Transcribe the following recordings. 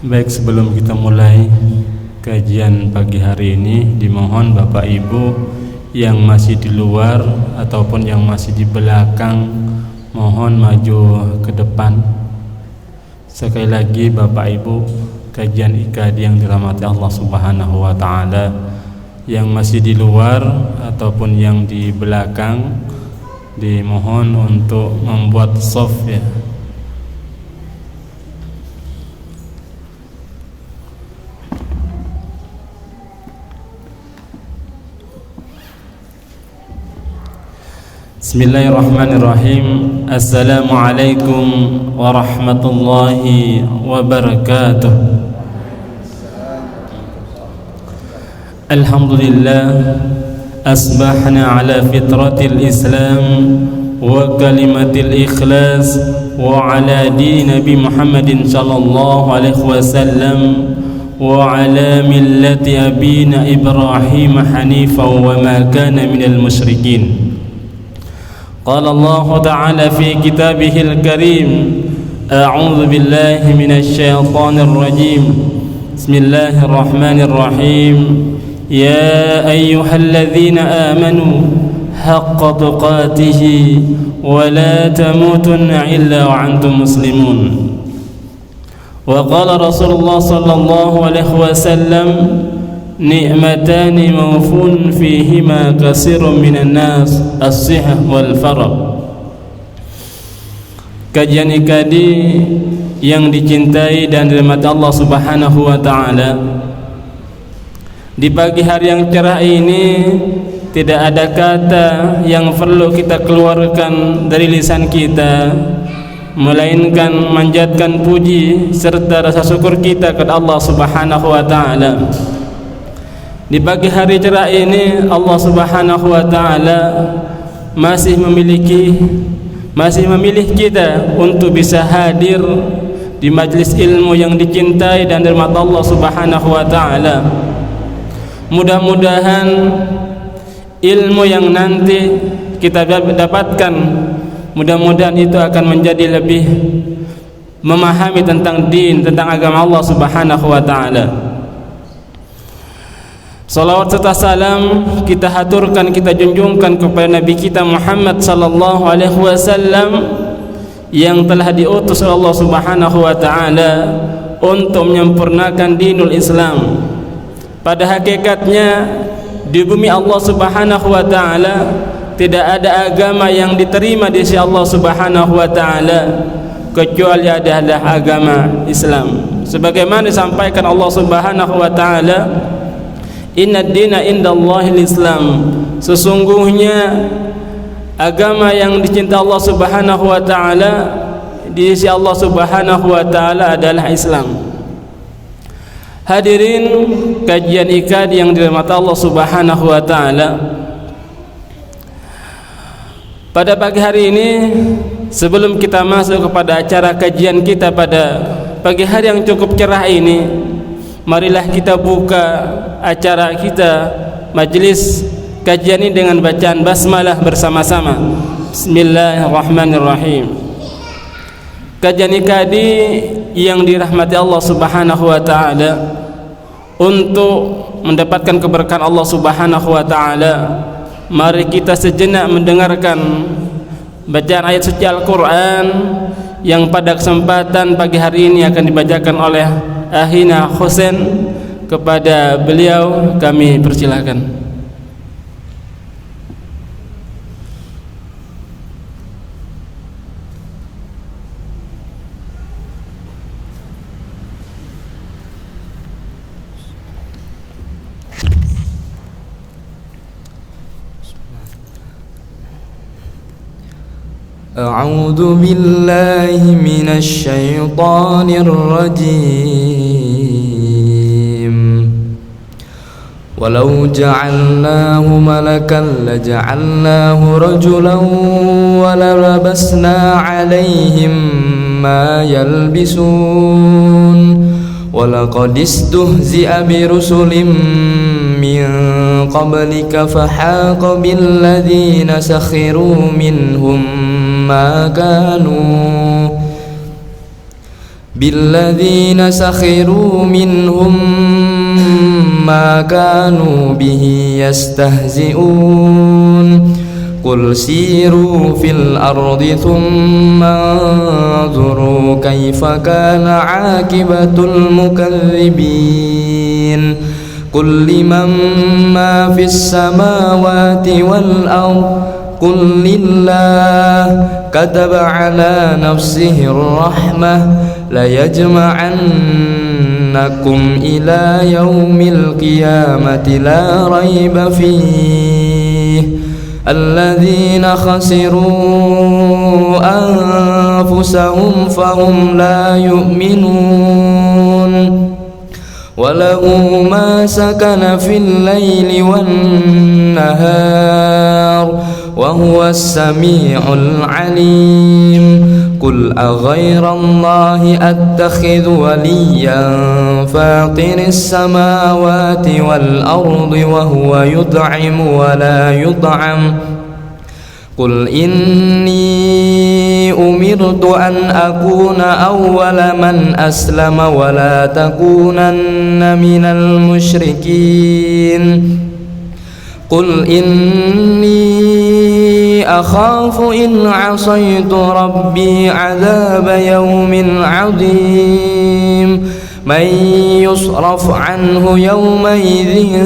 Baik, sebelum kita mulai kajian pagi hari ini, dimohon Bapak Ibu yang masih di luar ataupun yang masih di belakang mohon maju ke depan. Sekali lagi Bapak Ibu, kajian IKAD yang dirahmati Allah Subhanahu wa taala, yang masih di luar ataupun yang di belakang dimohon untuk membuat shaf ya. Bismillahirrahmanirrahim. Assalamualaikum warahmatullahi wabarakatuh. Alhamdulillah, asbahna ala fitratil Islam wa kalimatil ikhlas wa ala din Nabi Muhammadin sallallahu alaihi wasallam wa ala millati abina Ibrahim hanifan wa ma kana minal musyrikin. قال الله تعالى في كتابه الكريم: أعوذ بالله من الشيطان الرجيم بسم الله الرحمن الرحيم يا أيها الذين آمنوا حق تقاته ولا تموتن إلا وأنتم مسلمون. وقال رسول الله صلى الله عليه وسلم: نعمتان موفون فيهما كثير من الناس الصحة والفرغ. Kajian IKADI yang dicintai dan dirahmati Allah Subhanahu wa taala, di pagi hari yang cerah ini tidak ada kata yang perlu kita keluarkan dari lisan kita melainkan manjatkan puji serta rasa syukur kita kepada Allah Subhanahu wa taala. Di pagi hari cerah ini Allah Subhanahu wa taala masih memilih kita untuk bisa hadir di majlis ilmu yang dicintai dan dirahmati Allah Subhanahu wa taala. Mudah-mudahan ilmu yang nanti kita dapatkan, mudah-mudahan itu akan menjadi lebih memahami tentang din, tentang agama Allah Subhanahu wa taala. Salawat serta salam kita haturkan, kita junjungkan kepada Nabi kita Muhammad sallallahu alaihi wasallam yang telah diutus oleh Allah Subhanahu wa taala untuk menyempurnakan dinul Islam. Pada hakikatnya di bumi Allah Subhanahu wa taala tidak ada agama yang diterima di sisi Allah Subhanahu wa taala kecuali adalah agama Islam. Sebagaimana disampaikan Allah Subhanahu wa taala, Inna dina indallahil Islam, sesungguhnya agama yang dicintai Allah Subhanahu wa taala di sisi Allah Subhanahu wa taala adalah Islam. Hadirin kajian IKAD yang dirahmati Allah Subhanahu wa taala, pada pagi hari ini sebelum kita masuk kepada acara kajian kita pada pagi hari yang cukup cerah ini, marilah kita buka acara kita, majelis kajian ini dengan bacaan basmalah bersama-sama. Bismillahirrahmanirrahim. Kajian IKADI yang dirahmati Allah Subhanahu wa taala, untuk mendapatkan keberkahan Allah Subhanahu wa taala, mari kita sejenak mendengarkan bacaan ayat suci Al-Qur'an yang pada kesempatan pagi hari ini akan dibacakan oleh Ahina Husain. Kepada beliau kami persilakan. A'udzu billahi minasy syaithanir rajim. Walau ja'alnahu malakan laja'alnahu rajulan walalabasna 'alaihim ma yalbisun. Walaqad istuhzi'a birusulin min qablika fahaqa billadzina sakhiru minhum ma kanu بالذين سخروا منهم ما كانوا به يستهزئون قل سيروا في الأرض ثم انظروا كيف كان عاقبة المكذبين قل لمن ما في السماوات والأرض قل لله كتب على نفسه الرحمة ليجمعنكم إلى يوم القيامة لا ريب فيه الذين خسروا أنفسهم فهم لا يؤمنون وله ما سكن في الليل والنهار وهو السميع العليم قل أغير الله أتخذ وليا فاطر السماوات والأرض وهو يطعم ولا يطعم قل إني أمرت أن أكون أول من أسلم ولا تكونن من المشركين قل إني أخاف إن عصيت ربي عذاب يوم عظيم من يصرف عنه يومئذ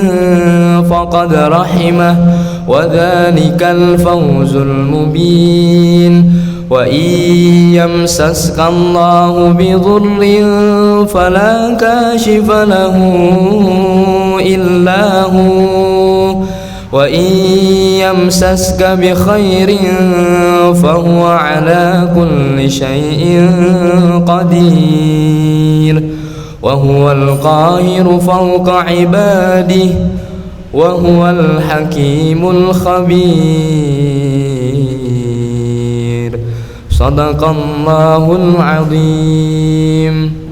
فقد رحمه وذلك الفوز المبين وإن يمسسك الله بضر فلا كاشف له إلا هو وإن يمسسك بخير فهو على كل شيء قدير وهو القاهر فوق عباده وهو الحكيم الخبير صدق الله العظيم.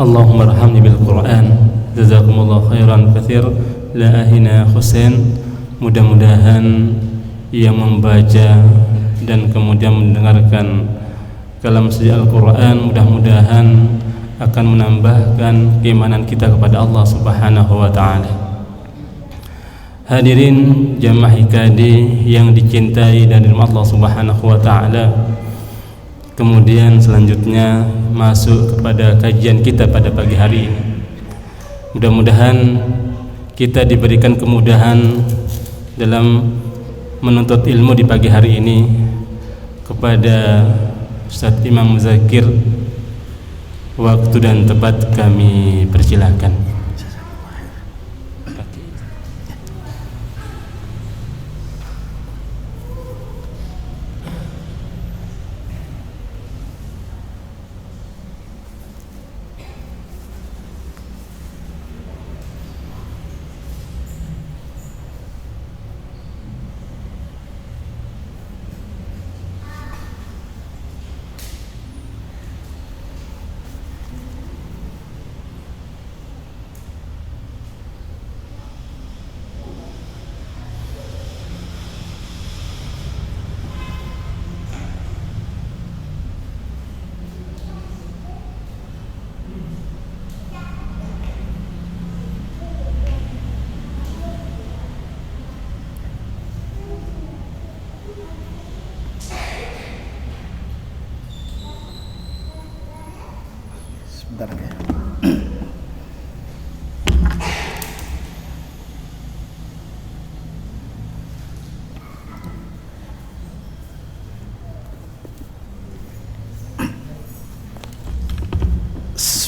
Allahumma arhamni bil Quran. Jazakumullah khairan katsir. La ahina Husain. Mudah-mudahan yang membaca dan kemudian mendengarkan kalam suci Al-Quran mudah-mudahan akan menambahkan keimanan kita kepada Allah Subhanahu wa taala. Hadirin jamaah IKD yang dicintai dan dirahmati Allah Subhanahu wa taala. Kemudian selanjutnya masuk kepada kajian kita pada pagi hari ini. Mudah-mudahan kita diberikan kemudahan dalam menuntut ilmu di pagi hari ini. Kepada Ustaz Imam Muzakir, waktu dan tempat kami persilakan.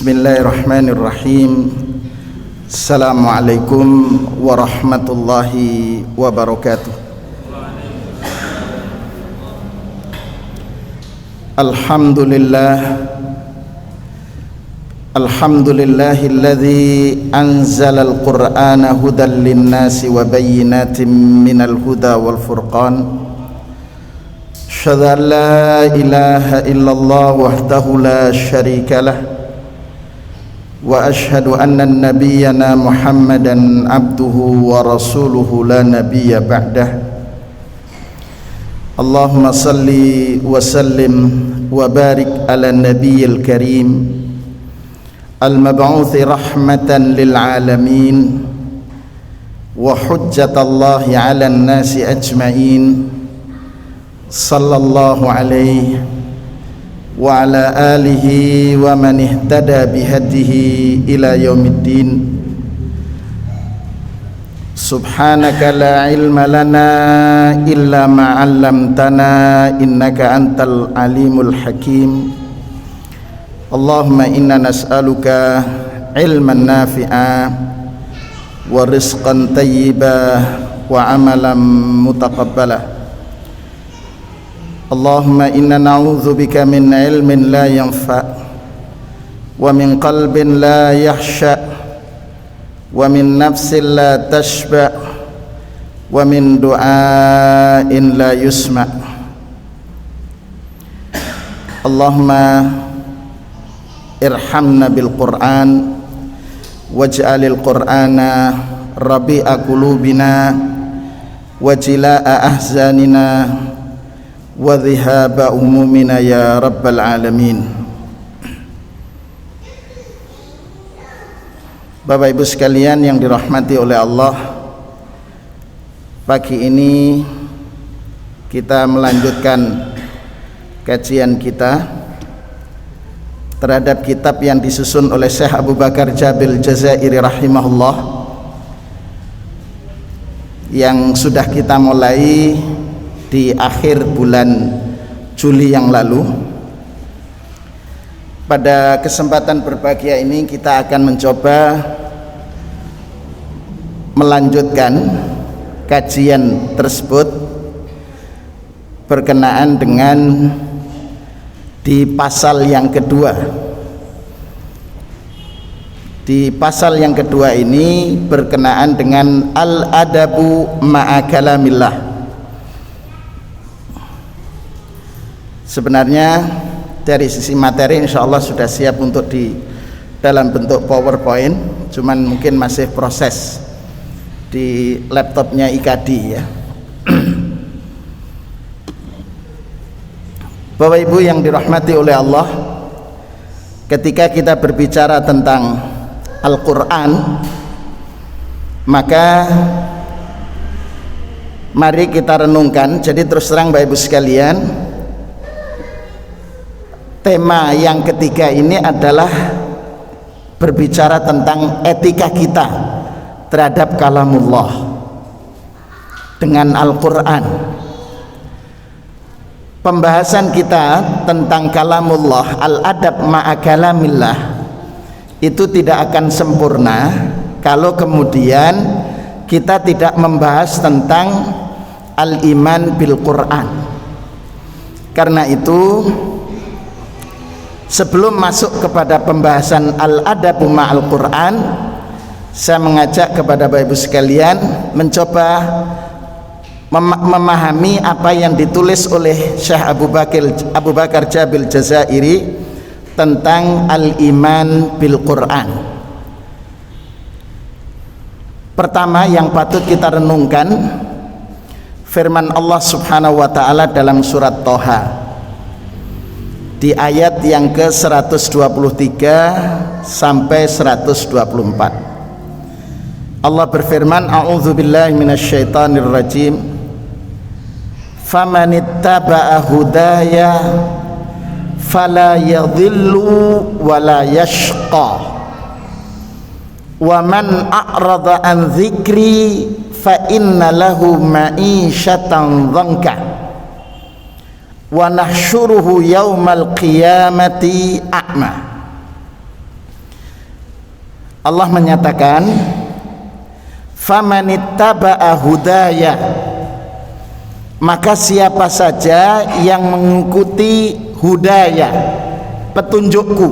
Bismillahirrahmanirrahim. Assalamualaikum warahmatullahi wabarakatuh. Alhamdulillahilladzi anzala al-Qur'ana hudan lin-nasi wa bayyinatin minal huda wal furqan. Asyhadu an la ilaha illallah wahdahu la syarika lah وأشهد أن نبينا محمدا عبده ورسوله لا نبي بعده اللهم صل وسلم وبارك على النبي الكريم المبعوث رحمة للعالمين وحجة الله على الناس أجمعين صلى الله عليه وعلى آله ومن اهتدى بهديه إلى يوم الدين سبحانك لا علم لنا إلا ما علمتنا إنك أنت العليم الحكيم اللهم إنا نسألك علما نافعا ورزقا طيبا وعملا متقبلا اللهم إنا نعوذ بك من علم لا ينفع ومن قلب لا يخشع ومن نفس لا تشبع ومن دعاء لا يسمع اللهم ارحمنا بالقرآن واجعل القرآن ربيع قلوبنا وجلاء أحزاننا وذهاب همومنا يا رب العالمين. Bapak Ibu sekalian yang dirahmati oleh Allah, pagi ini kita melanjutkan kajian kita terhadap kitab yang disusun oleh Syekh Abu Bakar Jabil Jazairi rahimahullah, yang sudah kita mulai di akhir bulan Juli yang lalu. Pada kesempatan berbahagia ini kita akan mencoba melanjutkan kajian tersebut berkenaan dengan di pasal yang kedua. Di pasal yang kedua ini berkenaan dengan al-adabu ma'a kalamillah. Sebenarnya dari sisi materi insya Allah sudah siap untuk di dalam bentuk PowerPoint, cuman mungkin masih proses di laptopnya IKD ya. Bapak Ibu yang dirahmati oleh Allah, ketika kita berbicara tentang Al-Quran, maka mari kita renungkan. Jadi terus terang Bapak Ibu sekalian, tema yang ketiga ini adalah berbicara tentang etika kita terhadap kalamullah dengan Al-Quran. Pembahasan kita tentang kalamullah, al-adab ma'a kalamillah, itu tidak akan sempurna kalau kemudian kita tidak membahas tentang al-iman bil Quran. Karena itu sebelum masuk kepada pembahasan al-adabu ma'al Quran, saya mengajak kepada Bapak Ibu sekalian mencoba memahami apa yang ditulis oleh Syekh Abu Bakar Jabil Jazairi tentang al-iman bil Quran. Pertama yang patut kita renungkan firman Allah Subhanahu wa taala dalam surat Thaha di ayat yang ke-123 sampai 124. Allah berfirman, a'udzubillahi minasyaitonir rajim, famanittaba'a hudaya fala yadhillu wala yashqa wa man a'rada an dzikri fa inna lahu ma'isyatan dhanka wa nahsyuruhu yaumal qiyamati a'ma. Allah menyatakan, famanittaba'a hudaya, maka siapa saja yang mengikuti hudaya, petunjukku.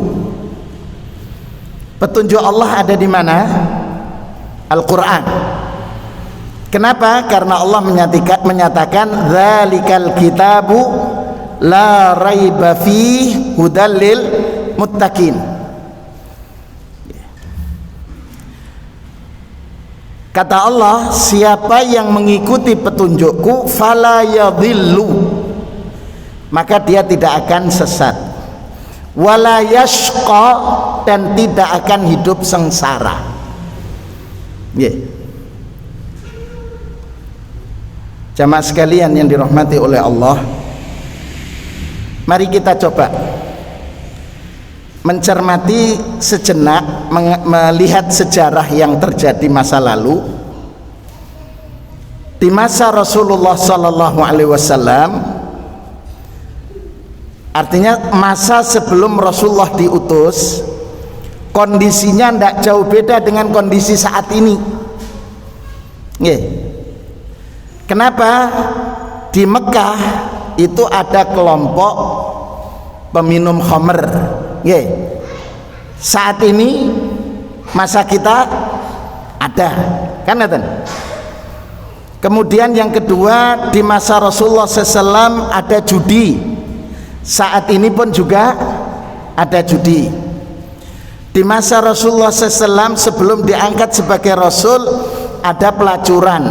Petunjuk Allah ada di mana? Al-Quran. Kenapa? Karena Allah menyatakan dzalikal kitabu la raiba fihi hudal lil muttaqin. Kata Allah, siapa yang mengikuti petunjukku fala yadhillu, maka dia tidak akan sesat, wala yashqa, dan tidak akan hidup sengsara. Jamaah sekalian yang dirahmati oleh Allah, mari kita coba mencermati sejenak, melihat sejarah yang terjadi masa lalu. Di masa Rasulullah sallallahu alaihi wasallam, artinya masa sebelum Rasulullah diutus, kondisinya tidak jauh beda dengan kondisi saat ini. Kenapa? Di Mekah itu ada kelompok peminum khamr. Saat ini masa kita ada, kan? Kemudian yang kedua, di masa Rasulullah SAW ada judi. Saat ini pun juga ada judi. Di masa Rasulullah SAW sebelum diangkat sebagai Rasul ada pelacuran.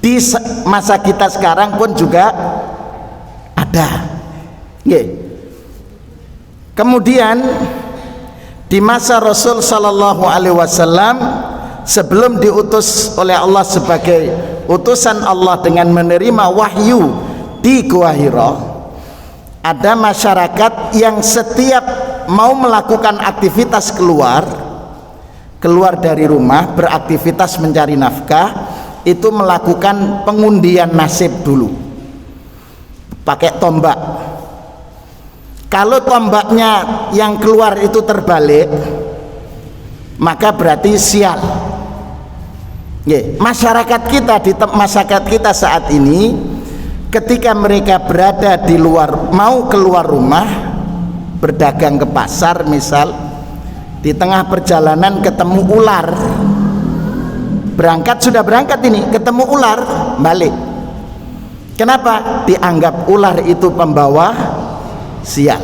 Di masa kita sekarang pun juga ada. Kemudian di masa Rasul sallallahu alaihi wasallam sebelum diutus oleh Allah sebagai utusan Allah dengan menerima wahyu di Gua Hira, ada masyarakat yang setiap mau melakukan aktivitas keluar dari rumah, beraktivitas mencari nafkah, itu melakukan pengundian nasib dulu pakai tombak. Kalau tombaknya yang keluar itu terbalik, maka berarti sial. Masyarakat kita saat ini, ketika mereka berada di luar, mau keluar rumah, berdagang ke pasar misal, di tengah perjalanan ketemu ular, sudah berangkat ini, ketemu ular, balik. Kenapa? Dianggap ular itu pembawa sial.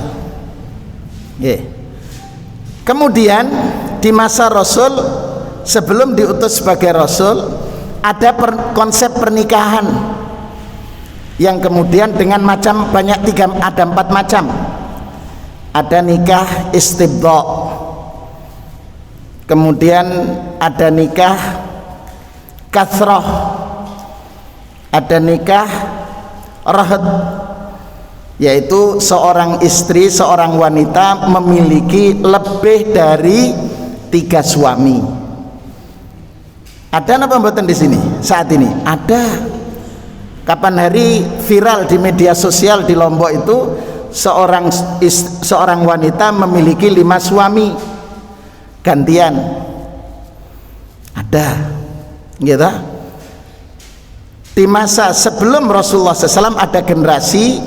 Kemudian di masa Rasul sebelum diutus sebagai Rasul ada konsep pernikahan yang kemudian dengan macam banyak, ada 4 macam. Ada nikah istibdha, kemudian ada nikah kathrah, ada nikah rahad, yaitu seorang istri, seorang wanita memiliki lebih dari 3 suami. Ada apa mboten di sini saat ini? Ada. Kapan hari viral di media sosial di Lombok itu seorang wanita memiliki 5 suami gantian. Ada, gitu. Di masa sebelum Rasulullah SAW ada generasi,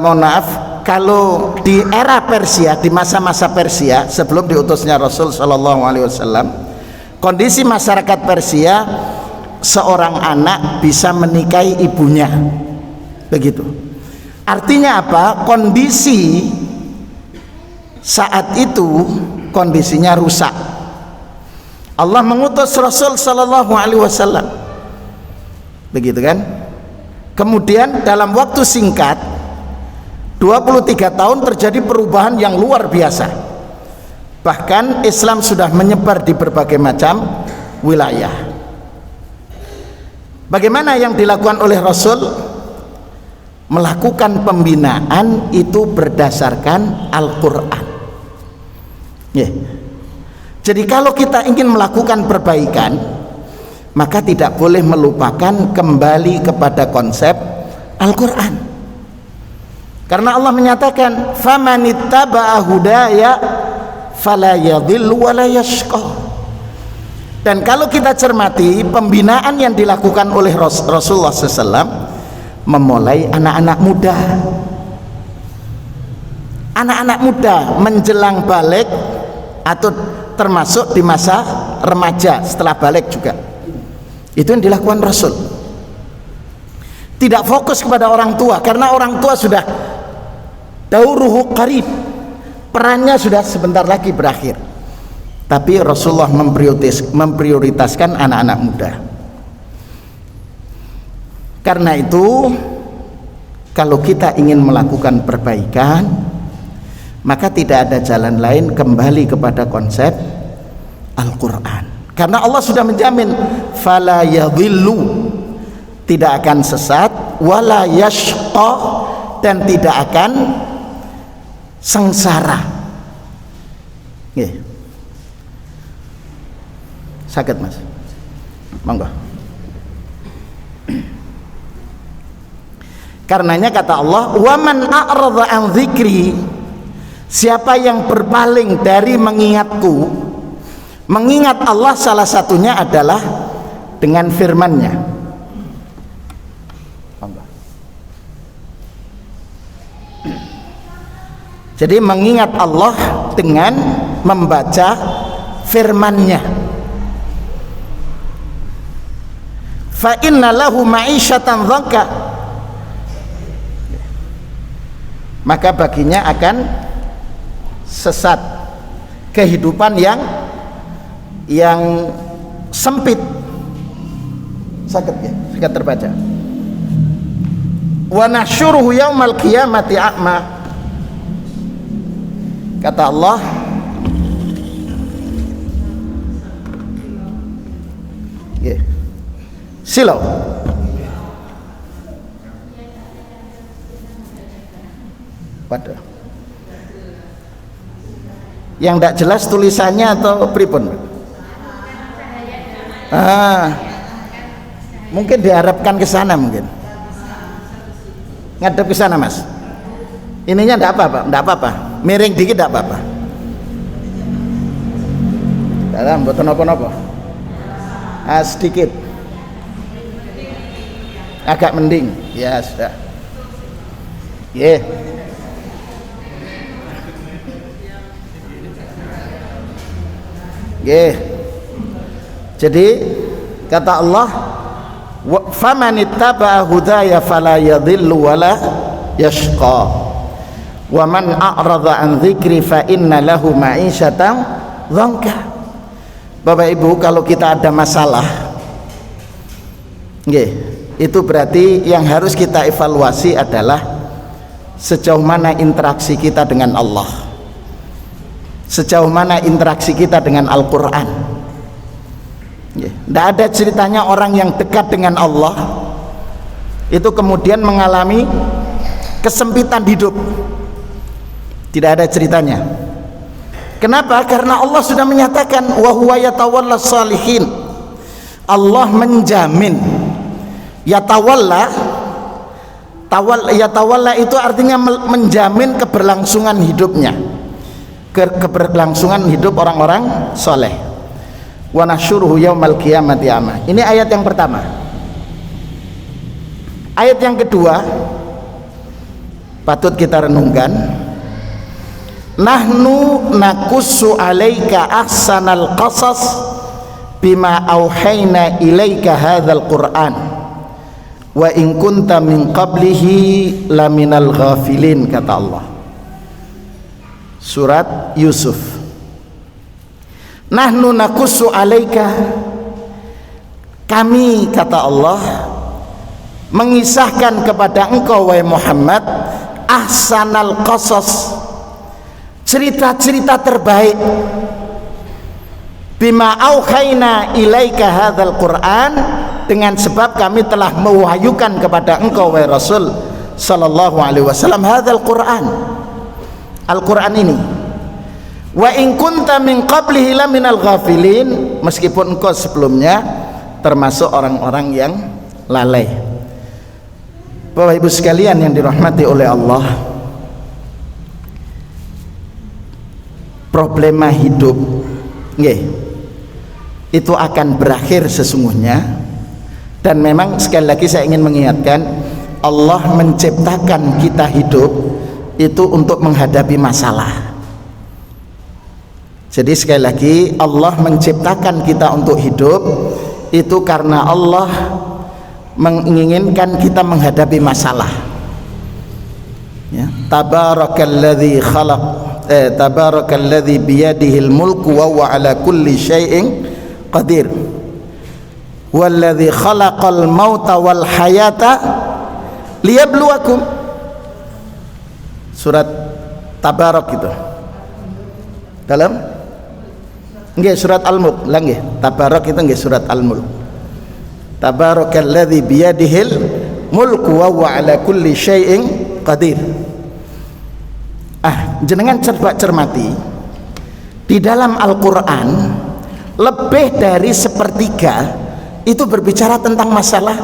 mohon maaf, kalau di era Persia, di masa-masa Persia sebelum diutusnya Rasul Shallallahu Alaihi Wasallam, kondisi masyarakat Persia, seorang anak bisa menikahi ibunya, begitu. Artinya apa? Kondisi saat itu kondisinya rusak. Allah mengutus Rasul Shallallahu Alaihi Wasallam, begitu kan? Kemudian dalam waktu singkat 23 tahun terjadi perubahan yang luar biasa. Bahkan Islam sudah menyebar di berbagai macam wilayah. Bagaimana yang dilakukan oleh Rasul? Melakukan pembinaan itu berdasarkan Al-Quran. Jadi kalau kita ingin melakukan perbaikan, maka tidak boleh melupakan kembali kepada konsep Al-Quran. Karena Allah menyatakan, "Famanittaba'a hudaya fala yadhillu wa la yashqa." Dan kalau kita cermati pembinaan yang dilakukan oleh Rasulullah SAW, memulai anak-anak muda. Anak-anak muda menjelang balik atau termasuk di masa remaja setelah balik juga. Itu yang dilakukan Rasul. Tidak fokus kepada orang tua, karena orang tua sudah dauruhu qarib, perannya sudah sebentar lagi berakhir. tapi Rasulullah memprioritaskan anak-anak muda. Karena itu kalau kita ingin melakukan perbaikan, maka tidak ada jalan lain kembali kepada konsep Al-Quran. Karena Allah sudah menjamin fala yadhillu, tidak akan sesat, wala yashqa, dan tidak akan sengsara. Sakit mas, monggo. Karenanya kata Allah, waman a'radha an dzikri, siapa yang berpaling dari mengingatku. Mengingat Allah salah satunya adalah dengan firman-Nya. Jadi mengingat Allah dengan membaca firman-Nya. Fa inna lahu ma'isyatan dhanka, maka baginya akan sesat, kehidupan yang sempit. Sakit ya, sakit terbaca. Wa nahsyuruhu yaumal qiyamati a'ma, kata Allah, silau. Waduh. Yang tidak jelas tulisannya atau pripun? Mungkin diharapkan ke sana, mungkin ngadep ke sana mas. Ininya tidak apa-apa, tidak apa-apa, miring dikit tidak apa-apa. Dalam buat nopo-nopo, sedikit, agak mending, ya sudah. Jadi kata Allah, famanittaba'a hudaya fala yadhillu wala yashqa, wa man a'radha an dzikri fa inna lahu ma'isyatan dhanka. Bapak Ibu, kalau kita ada masalah, itu berarti yang harus kita evaluasi adalah sejauh mana interaksi kita dengan Allah, sejauh mana interaksi kita dengan Al-Quran. Tidak ada ceritanya orang yang dekat dengan Allah itu kemudian mengalami kesempitan hidup. Tidak ada ceritanya. Kenapa? Karena Allah sudah menyatakan wa huwa yatawallas salihin. Allah menjamin. Yatawalla itu artinya menjamin keberlangsungan hidupnya, keberlangsungan hidup orang-orang soleh. Wa nahsyuruhu yaumal qiyamati a'ma. Ini ayat yang pertama. Ayat yang kedua patut kita renungkan. Nahnu nakussu 'alaika ahsanal qasas bima auhayna ilaika hadzal Qur'an wa in kunta min qablihi laminal ghafilin, kata Allah. Surat Yusuf. Nahnu nakussu 'alaika, kami, kata Allah, mengisahkan kepada engkau wahai Muhammad ahsanal qasas, cerita-cerita terbaik, bima auhayna ilaika hadzal Qur'an, dengan sebab kami telah mewahyukan kepada engkau wahai Rasul sallallahu alaihi wasallam hadzal Qur'an, Al-Qur'an ini. Wa in kunta min qablihi laminal ghafilin, meskipun engkau sebelumnya termasuk orang-orang yang lalai. Bapak Ibu sekalian yang dirahmati oleh Allah, problema hidup itu akan berakhir sesungguhnya. Dan memang sekali lagi saya ingin mengingatkan, Allah menciptakan kita hidup itu untuk menghadapi masalah. Jadi sekali lagi, Allah menciptakan kita untuk hidup itu karena Allah menginginkan kita menghadapi masalah. Ya, tabarakalladzi khalaq Tabarakalladzi biyadihil mulku wa huwa ala kulli syai'in qadir. Walladzi khalaqal mauta wal hayata liyabluwakum. Surat Tabarak itu. Dalam nggih surat Al-Mulk, lah nggih. Tabarak itu nggih surat Al-Mulk. Tabarakalladzi biyadihil mulku wa huwa ala kulli syai'in qadir. Jenengan coba cermati di dalam Al-Quran lebih dari sepertiga itu berbicara tentang masalah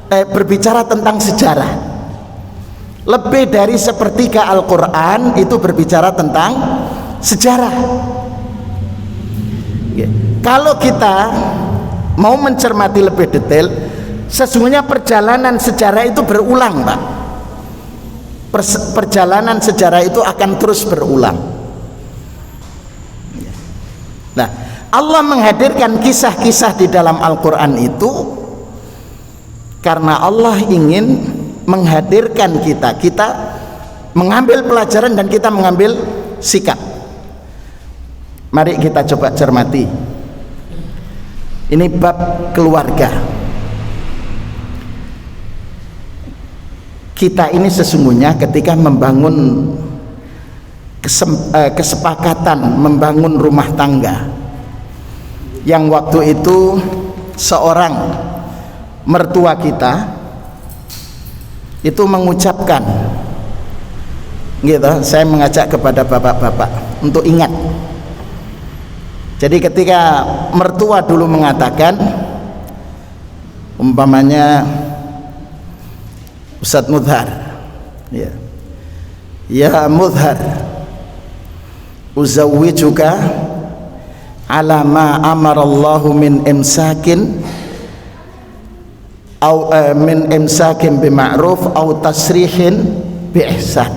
berbicara tentang sejarah. Lebih dari sepertiga Al-Quran itu berbicara tentang sejarah. Kalau kita mau mencermati lebih detail, sesungguhnya perjalanan sejarah itu berulang, Pak. Perjalanan sejarah itu akan terus berulang. Nah, Allah menghadirkan kisah-kisah di dalam Al-Quran itu karena Allah ingin menghadirkan kita mengambil pelajaran dan kita mengambil sikap. Mari kita coba cermati. Ini bab keluarga. Kita ini sesungguhnya ketika membangun kesepakatan membangun rumah tangga, yang waktu itu seorang mertua kita itu mengucapkan gitu, saya mengajak kepada bapak-bapak untuk ingat. Jadi ketika mertua dulu mengatakan, umpamanya Ustadz Mudhar, ya Mudhar, uzawwijuka ala ma amarallahu min imsakin au min imsakin bima'ruf au tasrihin bi ihsan.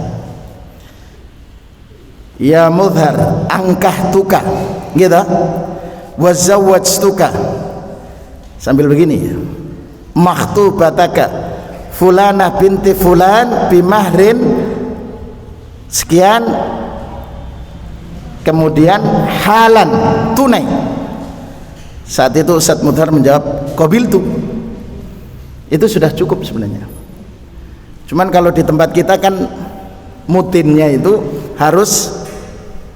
Ya Mudhar, angkahtuka gitu, wa zawwajtuka, sambil begini, makhtubataka fulanah binti fulan bimahrin sekian, kemudian halan, tunai. Saat itu Ustadz Mudhar menjawab qabiltu. Itu sudah cukup sebenarnya. Cuman kalau di tempat kita kan mutinnya itu harus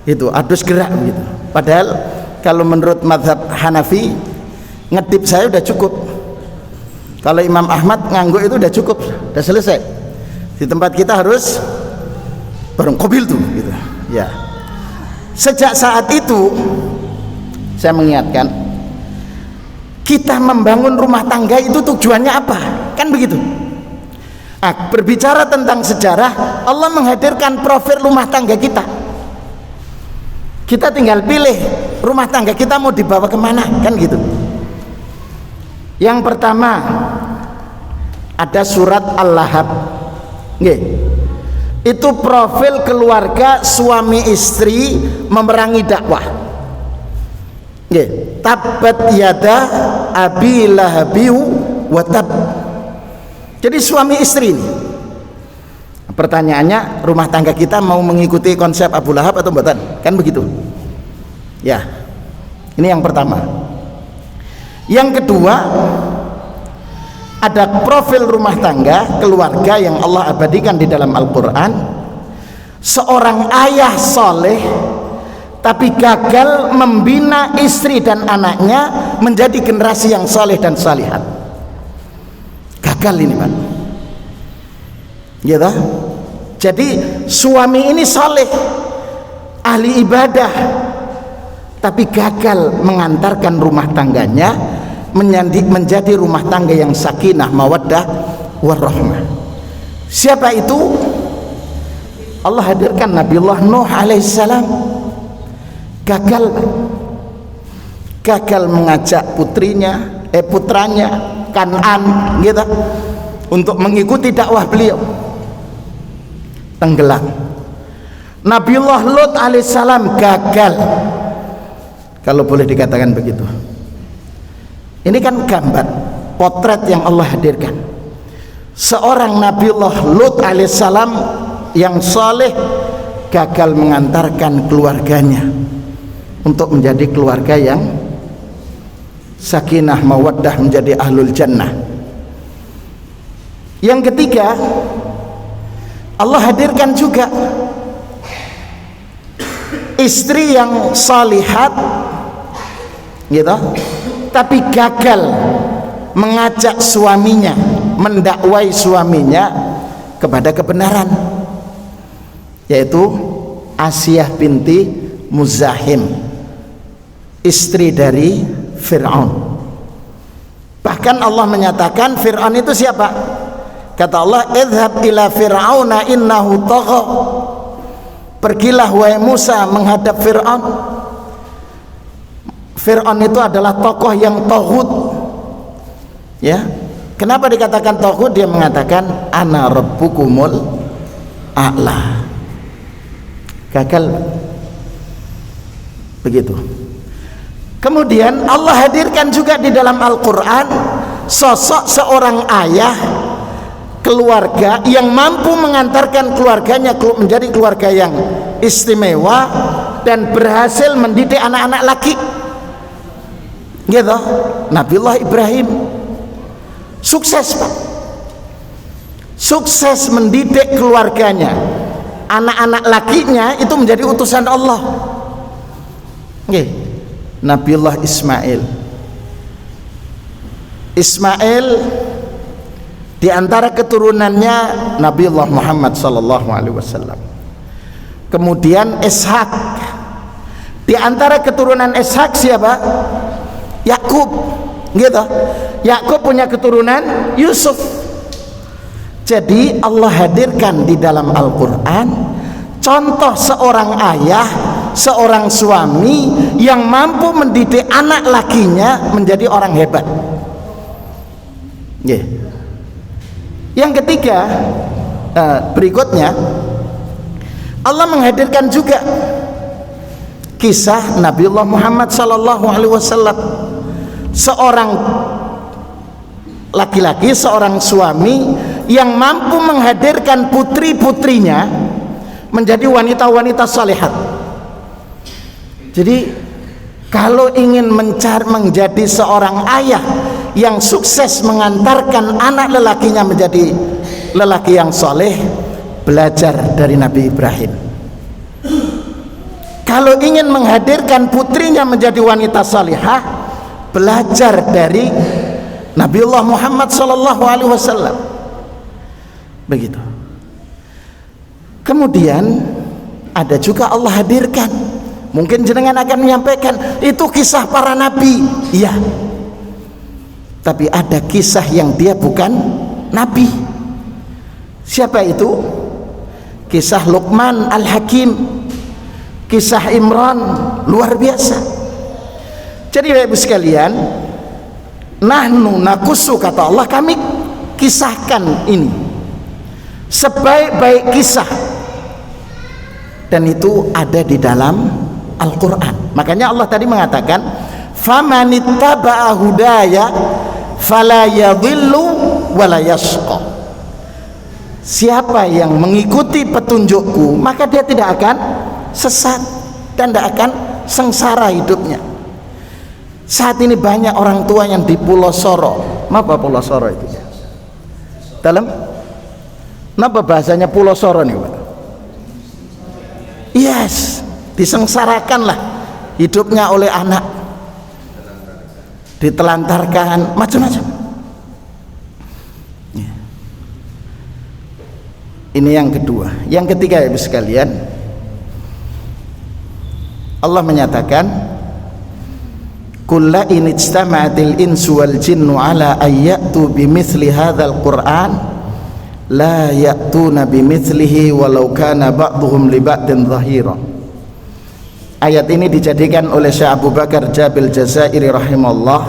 itu adus gerak gitu. Padahal kalau menurut mazhab Hanafi ngedip saya udah cukup. Kalau Imam Ahmad ngangguk itu udah cukup, udah selesai. Di tempat kita harus bareng qabil tuh gitu. Ya. Sejak saat itu saya mengingatkan, kita membangun rumah tangga itu tujuannya apa? Kan begitu. Berbicara tentang sejarah, Allah menghadirkan profil rumah tangga kita. Kita tinggal pilih rumah tangga kita mau dibawa kemana, kan gitu. Yang pertama ada surat Al-Lahab. Itu profil keluarga suami istri memerangi dakwah. Tabbat yada abi lahabiu wa tab. Jadi suami istri ini. Pertanyaannya, rumah tangga kita mau mengikuti konsep Abu Lahab atau mboten? Kan begitu. Ya. Ini yang pertama. Yang kedua, ada profil rumah tangga keluarga yang Allah abadikan di dalam Al-Quran. Seorang ayah soleh tapi gagal membina istri dan anaknya menjadi generasi yang soleh dan salihat. Gagal ini, Pak. Gitu. Jadi suami ini soleh, ahli ibadah, tapi gagal mengantarkan rumah tangganya menjadi rumah tangga yang sakinah, mawaddah, warahmah. Siapa itu? Allah hadirkan Nabiullah Nuh alaihissalam. Gagal mengajak putranya Kan'an gitu untuk mengikuti dakwah beliau. Tenggelam. Nabiullah Lut alaihissalam gagal, kalau boleh dikatakan begitu. Ini kan gambar, potret yang Allah hadirkan. Seorang Nabiullah Lut alaihissalam yang soleh, gagal mengantarkan keluarganya untuk menjadi keluarga yang sakinah mawaddah, menjadi ahlul jannah. Yang ketiga, Allah hadirkan juga istri yang salihat gitu, tapi gagal mengajak suaminya, mendakwai suaminya kepada kebenaran, yaitu Asiyah binti Muzahim, istri dari Fir'aun. Bahkan Allah menyatakan Fir'aun itu siapa? Kata Allah, idhab ila fir'auna innahu tagha. Pergilah wahai Musa menghadap Fir'aun. Fir'aun itu adalah tokoh yang taghut. Ya, kenapa dikatakan taghut? Dia mengatakan ana rabbukumul a'la. Gagal begitu. Kemudian Allah hadirkan juga di dalam Al-Quran sosok seorang ayah keluarga yang mampu mengantarkan keluarganya menjadi keluarga yang istimewa dan berhasil mendidik anak-anak laki gitu. Nabiullah Ibrahim sukses, Pak, sukses mendidik keluarganya, anak-anak lakinya itu menjadi utusan Allah. Nabiullah Ismail di antara keturunannya Nabiullah Muhammad sallallahu alaihi wasallam. Kemudian Ishak, di antara keturunan Ishak siapa? Yakub, gitu. Yakub punya keturunan Yusuf. Jadi Allah hadirkan di dalam Al-Quran contoh seorang ayah, seorang suami yang mampu mendidik anak lakinya menjadi orang hebat. Yang ketiga, berikutnya Allah menghadirkan juga kisah Nabiullah Muhammad sallallahu alaihi wasallam, seorang laki-laki, seorang suami yang mampu menghadirkan putri-putrinya menjadi wanita-wanita salihat. Jadi kalau ingin menjadi seorang ayah yang sukses mengantarkan anak lelakinya menjadi lelaki yang soleh, belajar dari Nabi Ibrahim. Kalau ingin menghadirkan putrinya menjadi wanita salihah, belajar dari Nabiullah Muhammad sallallahu alaihi wasallam. Begitu. Kemudian ada juga Allah hadirkan, mungkin jenengan akan menyampaikan itu kisah para nabi, iya, tapi ada kisah yang dia bukan nabi. Siapa itu? Kisah Luqman Al-Hakim, kisah Imran, luar biasa. Jadi Bapak Ibu sekalian, nahnu nakusu, kata Allah, kami kisahkan ini sebaik-baik kisah, dan itu ada di dalam Al-Quran. Makanya Allah tadi mengatakan famanittaba'a hudaya fala yadhillu wala yashqa. Siapa yang mengikuti petunjukku maka dia tidak akan sesat dan tidak akan sengsara hidupnya. Saat ini banyak orang tua yang di Pulau Soro. Apa Pulau Soro itu? Dalam apa bahasanya Pulau Soro nih, Pak? Yes, disengsarakanlah hidupnya oleh anak, ditelantarkan, macam-macam. Ini yang kedua. Yang ketiga, Ibu sekalian, Allah menyatakan kulla in ijtama'atil insu wal jinnu ala ayyatu bimithli hadzal qur'an la ya'tuna bimithlihi walau kana ba'dhum li ba'din dhahira. Ayat ini dijadikan oleh Syekh Abu Bakar Jabil Jazairi rahimahullah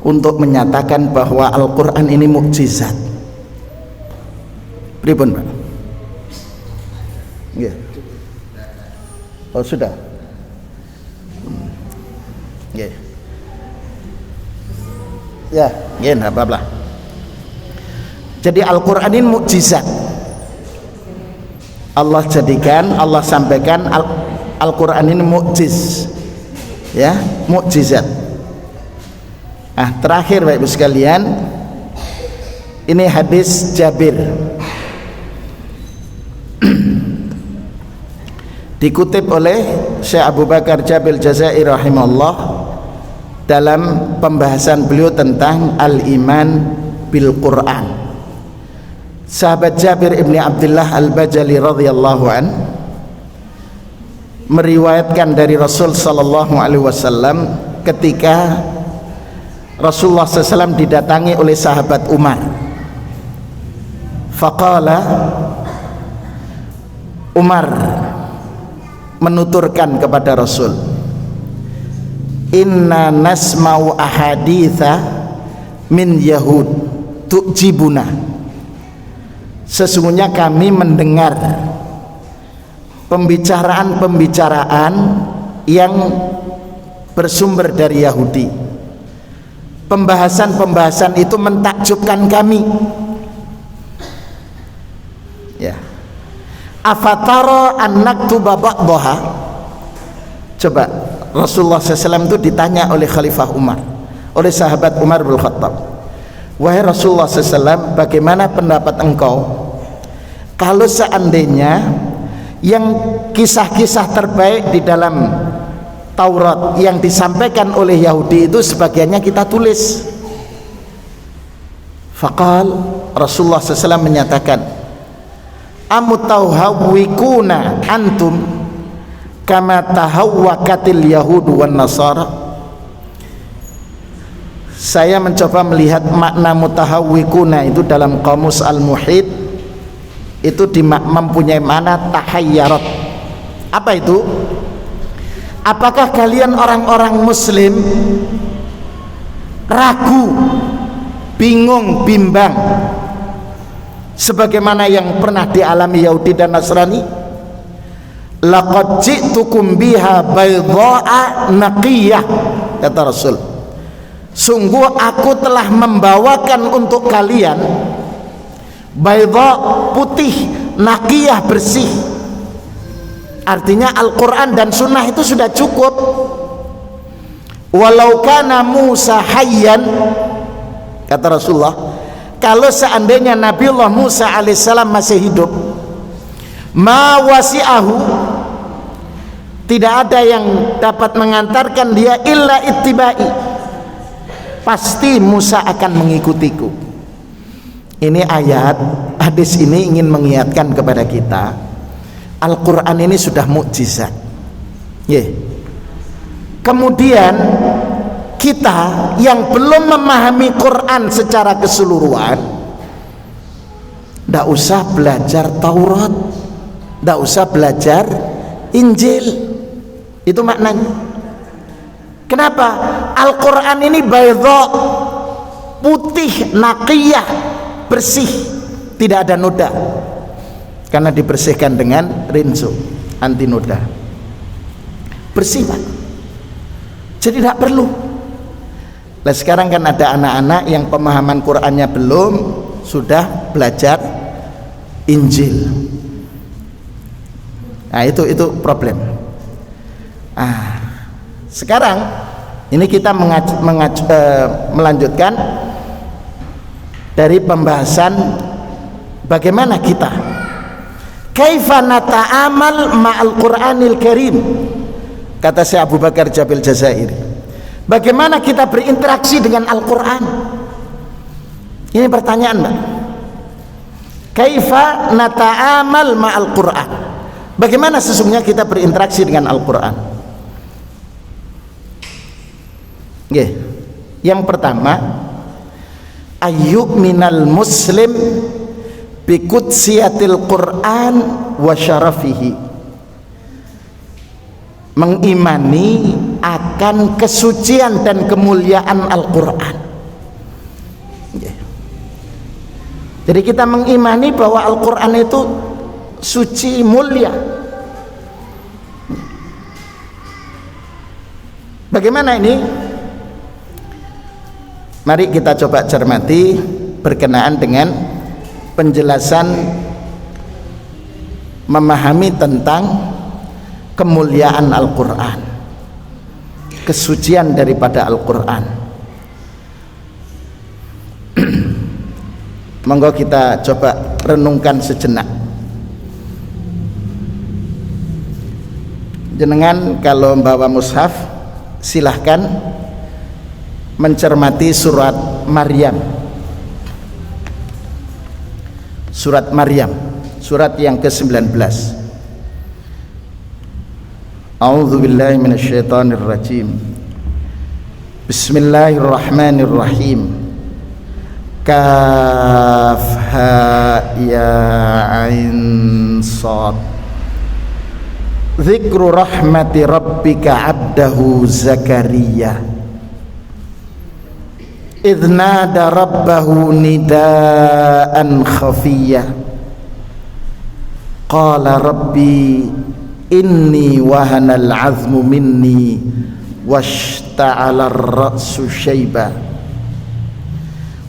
untuk menyatakan bahwa Al-Quran ini mukjizat. Pripun, Pak? Ya. Oh, sudah. Ya. Ya, enggak apa-apa. Jadi Al-Quran ini mukjizat. Allah jadikan, Allah sampaikan Al-Quran ini mukjiz, ya, mukjizat. Terakhir Bapak Ibu sekalian, ini hadis Jabir dikutip oleh Syekh Abu Bakar Jabil Jazairi rahimahullah dalam pembahasan beliau tentang al-iman bil Quran. Sahabat Jabir ibni Abdullah al-Bajali radhiyallahu an meriwayatkan dari Rasul sallallahu alaihi wasallam ketika Rasulullah SAW didatangi oleh sahabat Umar. Faqala, Umar menuturkan kepada Rasul, inna nasma'u ahaditha min yahud tu'jibuna. Sesungguhnya kami mendengar pembicaraan-pembicaraan yang bersumber dari Yahudi. Pembahasan-pembahasan itu mentakjubkan kami. Ya. Afatara an naktuba ba'daha. Coba Rasulullah SAW itu ditanya oleh Khalifah Umar, oleh sahabat Umar bin Khattab, wahai Rasulullah SAW, bagaimana pendapat engkau kalau seandainya yang kisah-kisah terbaik di dalam Taurat yang disampaikan oleh Yahudi itu sebagiannya kita tulis? Faqal, Rasulullah SAW menyatakan, amutauhawwikuna antum kama tahawwakatil yahudu wan nasara. Saya mencoba melihat makna mutahawwikuna itu dalam Qamus Al-Muhit, itu mempunyai makna tahayyarat. Apa itu? Apakah kalian orang-orang muslim ragu, bingung, bimbang sebagaimana yang pernah dialami Yahudi dan Nasrani? Laqad ji'tukum biha baydha'a naqiyah, kata Rasul, sungguh aku telah membawakan untuk kalian baydha, putih, naqiyah, bersih. Artinya Al-Quran dan Sunnah itu sudah cukup. Walau kana Musa hayyan, kata Rasulullah, kalau seandainya Nabiullah Musa alaihissalam masih hidup, ma wasi'ahu, tidak ada yang dapat mengantarkan dia illa ittibai, pasti Musa akan mengikutiku. Ini ayat, hadis ini ingin mengingatkan kepada kita, Al-Quran ini sudah mukjizat. Kemudian kita yang belum memahami Quran secara keseluruhan, tidak usah belajar Taurat, tidak usah belajar Injil. Itu maknanya. Kenapa? Al-Quran ini baydha, putih, naqiyah, bersih, tidak ada noda, karena dibersihkan dengan rinso, anti noda, bersih Pak. Jadi tidak perlu. Nah sekarang kan ada anak-anak yang pemahaman Qurannya belum, sudah belajar Injil. Nah itu problem. Sekarang ini kita melanjutkan dari pembahasan bagaimana kita kaifa nata'amal ma'al Qur'anil Karim, kata Syekh Abu Bakar Jabil Jazairi. Bagaimana kita berinteraksi dengan Al-Quran? Ini pertanyaan Mbak. Kaifa nata'amal ma'al Qur'an, bagaimana sesungguhnya kita berinteraksi dengan Al-Quran? Yang pertama, ayyuk minal muslim biqutsiyatil Quran wa syarafihi, mengimani akan kesucian dan kemuliaan Al-Quran. Jadi kita mengimani bahwa Al-Quran itu suci, mulia. Bagaimana ini? Mari kita coba cermati berkenaan dengan penjelasan memahami tentang kemuliaan Al-Quran, kesucian daripada Al-Quran. Monggo kita coba renungkan sejenak. Jenengan kalau membawa mushaf, silahkan mencermati surat Maryam. Surat Maryam, surat yang ke-19. A'udzu billahi minasyaitonir rajim. Bismillahirrahmanirrahim. Kaf ha ya ain sad. Dzikru rahmati rabbika 'abdahu Zakaria idh nada rabbahu nidaan khafiyya qala rabbi inni wahana al-'azmu minni washta'ala ar-ra'su shayba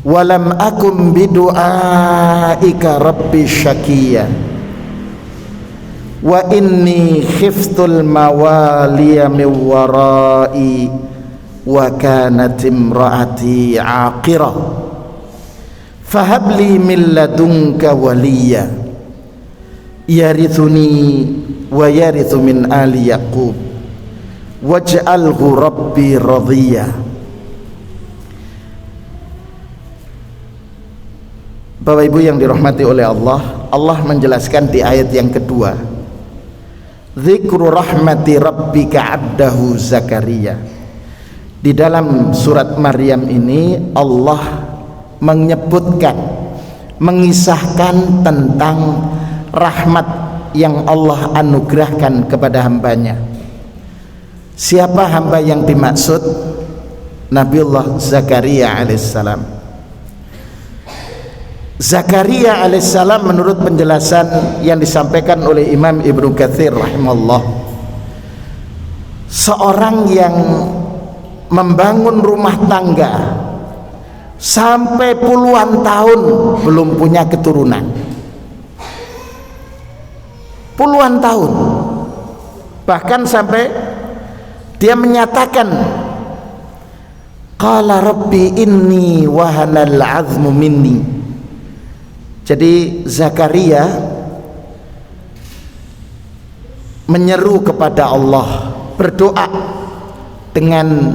wa lam akum bidu'aika rabbi syakiyya wa inni khiftul mawaliya min warai wa kanat imraati aqira fahabli min ladunka waliya yarithuni wa yarithu min ali yaqub waj'alhu rabbi radhiya. Bapak Ibu yang dirahmati oleh Allah, Allah menjelaskan di ayat yang kedua, Dzikru rahmati rabbika 'abdahu Zakaria. Di dalam surat Maryam ini Allah menyebutkan, mengisahkan tentang rahmat yang Allah anugerahkan kepada hambanya. Siapa hamba yang dimaksud? Nabiullah Zakaria alaihissalam. Zakaria alaihissalam menurut penjelasan yang disampaikan oleh Imam Ibnu Katsir rahimahullah, seorang yang membangun rumah tangga sampai puluhan tahun belum punya keturunan, puluhan tahun, bahkan sampai dia menyatakan qala rabbi inni wahanal 'azmu minni. Jadi Zakaria menyeru kepada Allah, berdoa dengan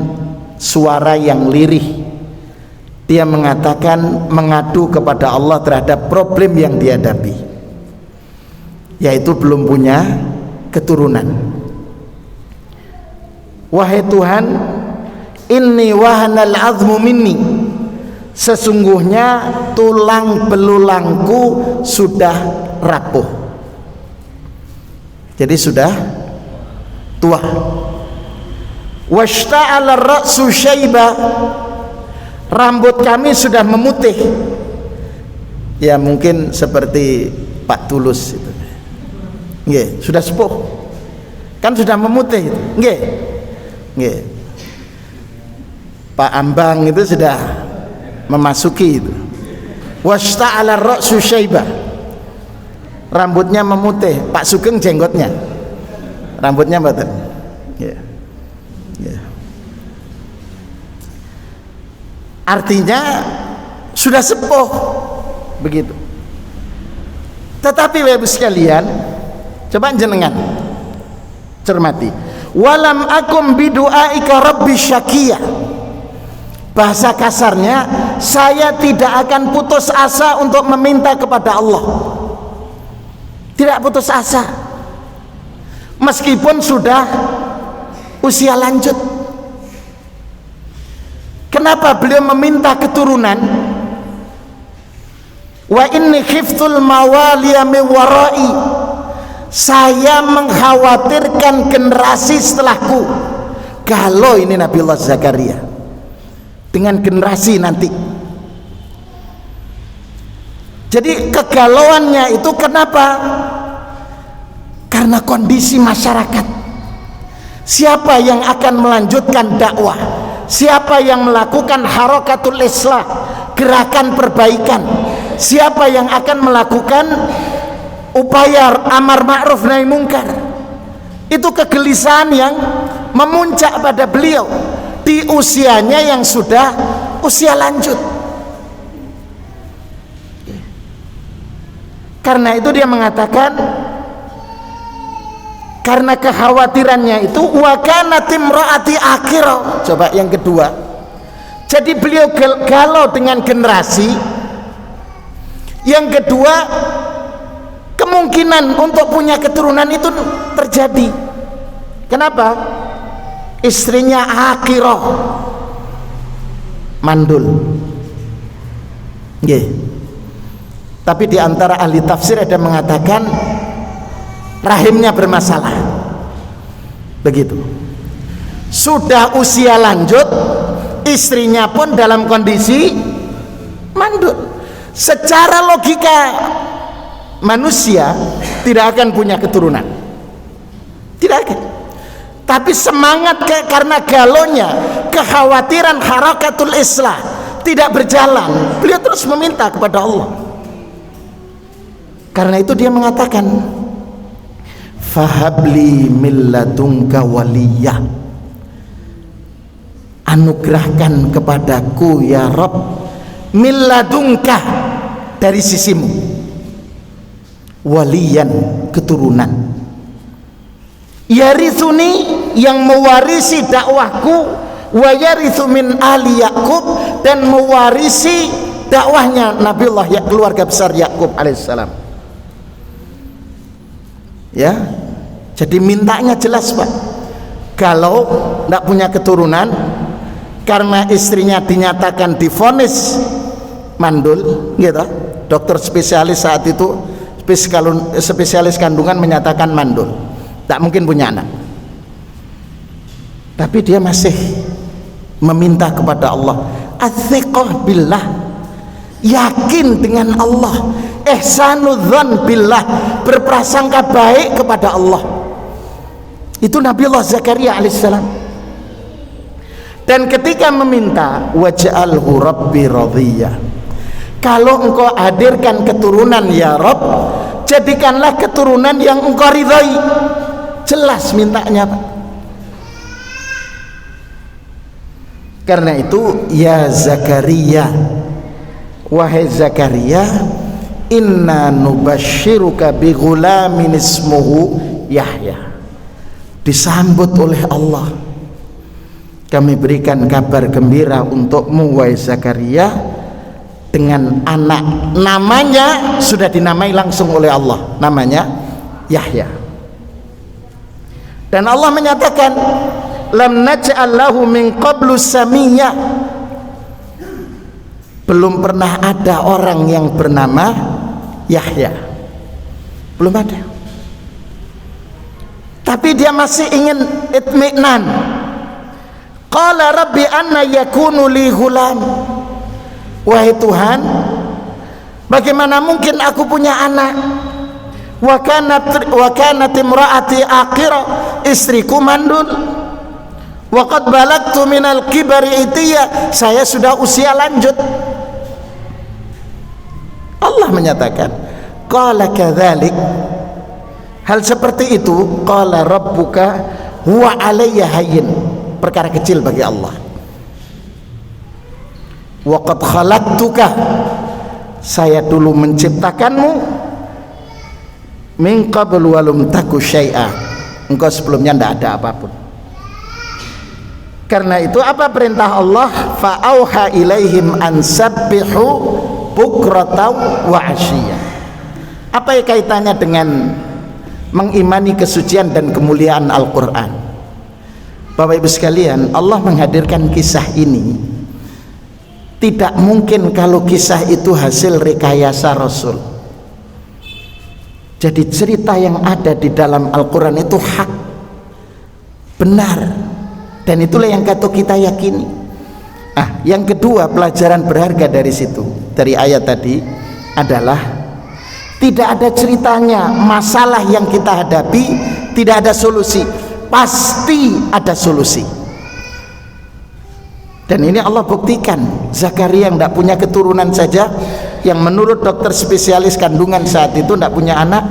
suara yang lirih. Dia mengatakan, mengadu kepada Allah terhadap problem yang dihadapi, yaitu belum punya keturunan. Wahai Tuhan, inni wahanal 'azmu minni, sesungguhnya tulang belulangku sudah rapuh, jadi sudah tua. Washta'ala ar-ra'su syaiba, rambut kami sudah memutih. Ya mungkin seperti Pak Tulus itu. Nggih, sudah sepuh. Kan sudah memutih itu. Nggih. Nggih. Pak Ambang itu sudah memasuki itu. Washta'ala ar-ra'su syaiba, rambutnya memutih. Pak Sugeng jenggotnya, rambutnya mboten. Ya. Ya. Artinya sudah sepuh begitu. Tetapi Bapak sekalian, coba jenengan cermati. Walam akum bidu'aika rabbi syakiyya. Bahasa kasarnya, saya tidak akan putus asa untuk meminta kepada Allah. Tidak putus asa, meskipun sudah usia lanjut. Kenapa beliau meminta keturunan? Wa inni khiftul mawaliya min warai, saya mengkhawatirkan generasi setelahku. Kalau ini Nabiullah Zakaria dengan generasi nanti. Jadi kegalauannya itu kenapa? Karena kondisi masyarakat. Siapa yang akan melanjutkan dakwah? Siapa yang melakukan harakatul islah, gerakan perbaikan? Siapa yang akan melakukan upaya amar ma'ruf nahi mungkar. Itu kegelisahan yang memuncak pada beliau di usianya yang sudah usia lanjut. Karena itu dia mengatakan, karena kekhawatirannya itu, wa kanat imraati akhirah. Coba yang kedua, jadi beliau galau dengan generasi. Yang kedua, kemungkinan untuk punya keturunan itu terjadi. Kenapa? Istrinya akhirah, mandul. Tapi di antara ahli tafsir ada mengatakan rahimnya bermasalah. Begitu. Sudah usia lanjut, istrinya pun dalam kondisi mandul. Secara logika manusia tidak akan punya keturunan. Tidak akan. Tapi semangat karena galonya, kekhawatiran harakatul islah tidak berjalan, beliau terus meminta kepada Allah. Karena itu dia mengatakan, fahabli min ladunka waliyah, anugerahkan kepadaku ya Rabb min ladunka, dari sisimu, waliyan, keturunan, yarithuni, yang mewarisi dakwahku, wa yarithu min ali Yakub, dan mewarisi dakwahnya Nabiullah keluarga besar Yakub alaihissalam. Ya, jadi mintanya jelas Pak. Kalau tidak punya keturunan karena istrinya dinyatakan divonis mandul, gitu. Dokter spesialis saat itu, spesialis kandungan menyatakan mandul, tak mungkin punya anak. Tapi dia masih meminta kepada Allah, athiqah billah, yakin dengan Allah, ihsanudzan billah, berprasangka baik kepada Allah. Itu Nabiullah Zakaria alaihissalam. Dan ketika meminta, waj'alhu rabbi radhiyah, kalau engkau hadirkan keturunan ya Rabb, jadikanlah keturunan yang engkau ridhai. Jelas mintanya Pak. Karena itu, ya Zakaria, wahai Zakaria, inna nubashiruka bi ghulamin ismuhu Yahya. Disambut oleh Allah, kami berikan kabar gembira untukmu wahai Zakaria, dengan anak, namanya sudah dinamai langsung oleh Allah, namanya Yahya. Dan Allah menyatakan, lam naj'al lahu min qablu samiyya, belum pernah ada orang yang bernama Yahya, belum ada. Tapi dia masih ingin itminan. Qala rabbi anna yakunu li ghulam, wahai Tuhan, bagaimana mungkin aku punya anak? Wa kanat imraati aqira, istriku mandul. Wa qad balagtu minal kibari itiya, saya sudah usia lanjut. Allah menyatakan, qala kadzalik, hal seperti itu, qala rabbuka huwa alayya hayyin, perkara kecil bagi Allah. Wa qad khalaqtuka, saya dulu menciptakanmu, min qablu wa lam taku syai'a, engkau sebelumnya tidak ada apapun. Karena itu apa perintah Allah? Fa auha ilaihim an sabbihu bukratan wa asyiyah. Apa kaitannya dengan mengimani kesucian dan kemuliaan Al-Quran? Bapak Ibu sekalian, Allah menghadirkan kisah ini tidak mungkin kalau kisah itu hasil rekayasa Rasul. Jadi cerita yang ada di dalam Al-Quran itu hak, benar, dan itulah yang kita yakini. Yang kedua, pelajaran berharga dari situ, dari ayat tadi adalah tidak ada ceritanya masalah yang kita hadapi tidak ada solusi, pasti ada solusi. Dan ini Allah buktikan, Zakaria yang tidak punya keturunan saja, yang menurut dokter spesialis kandungan saat itu tidak punya anak,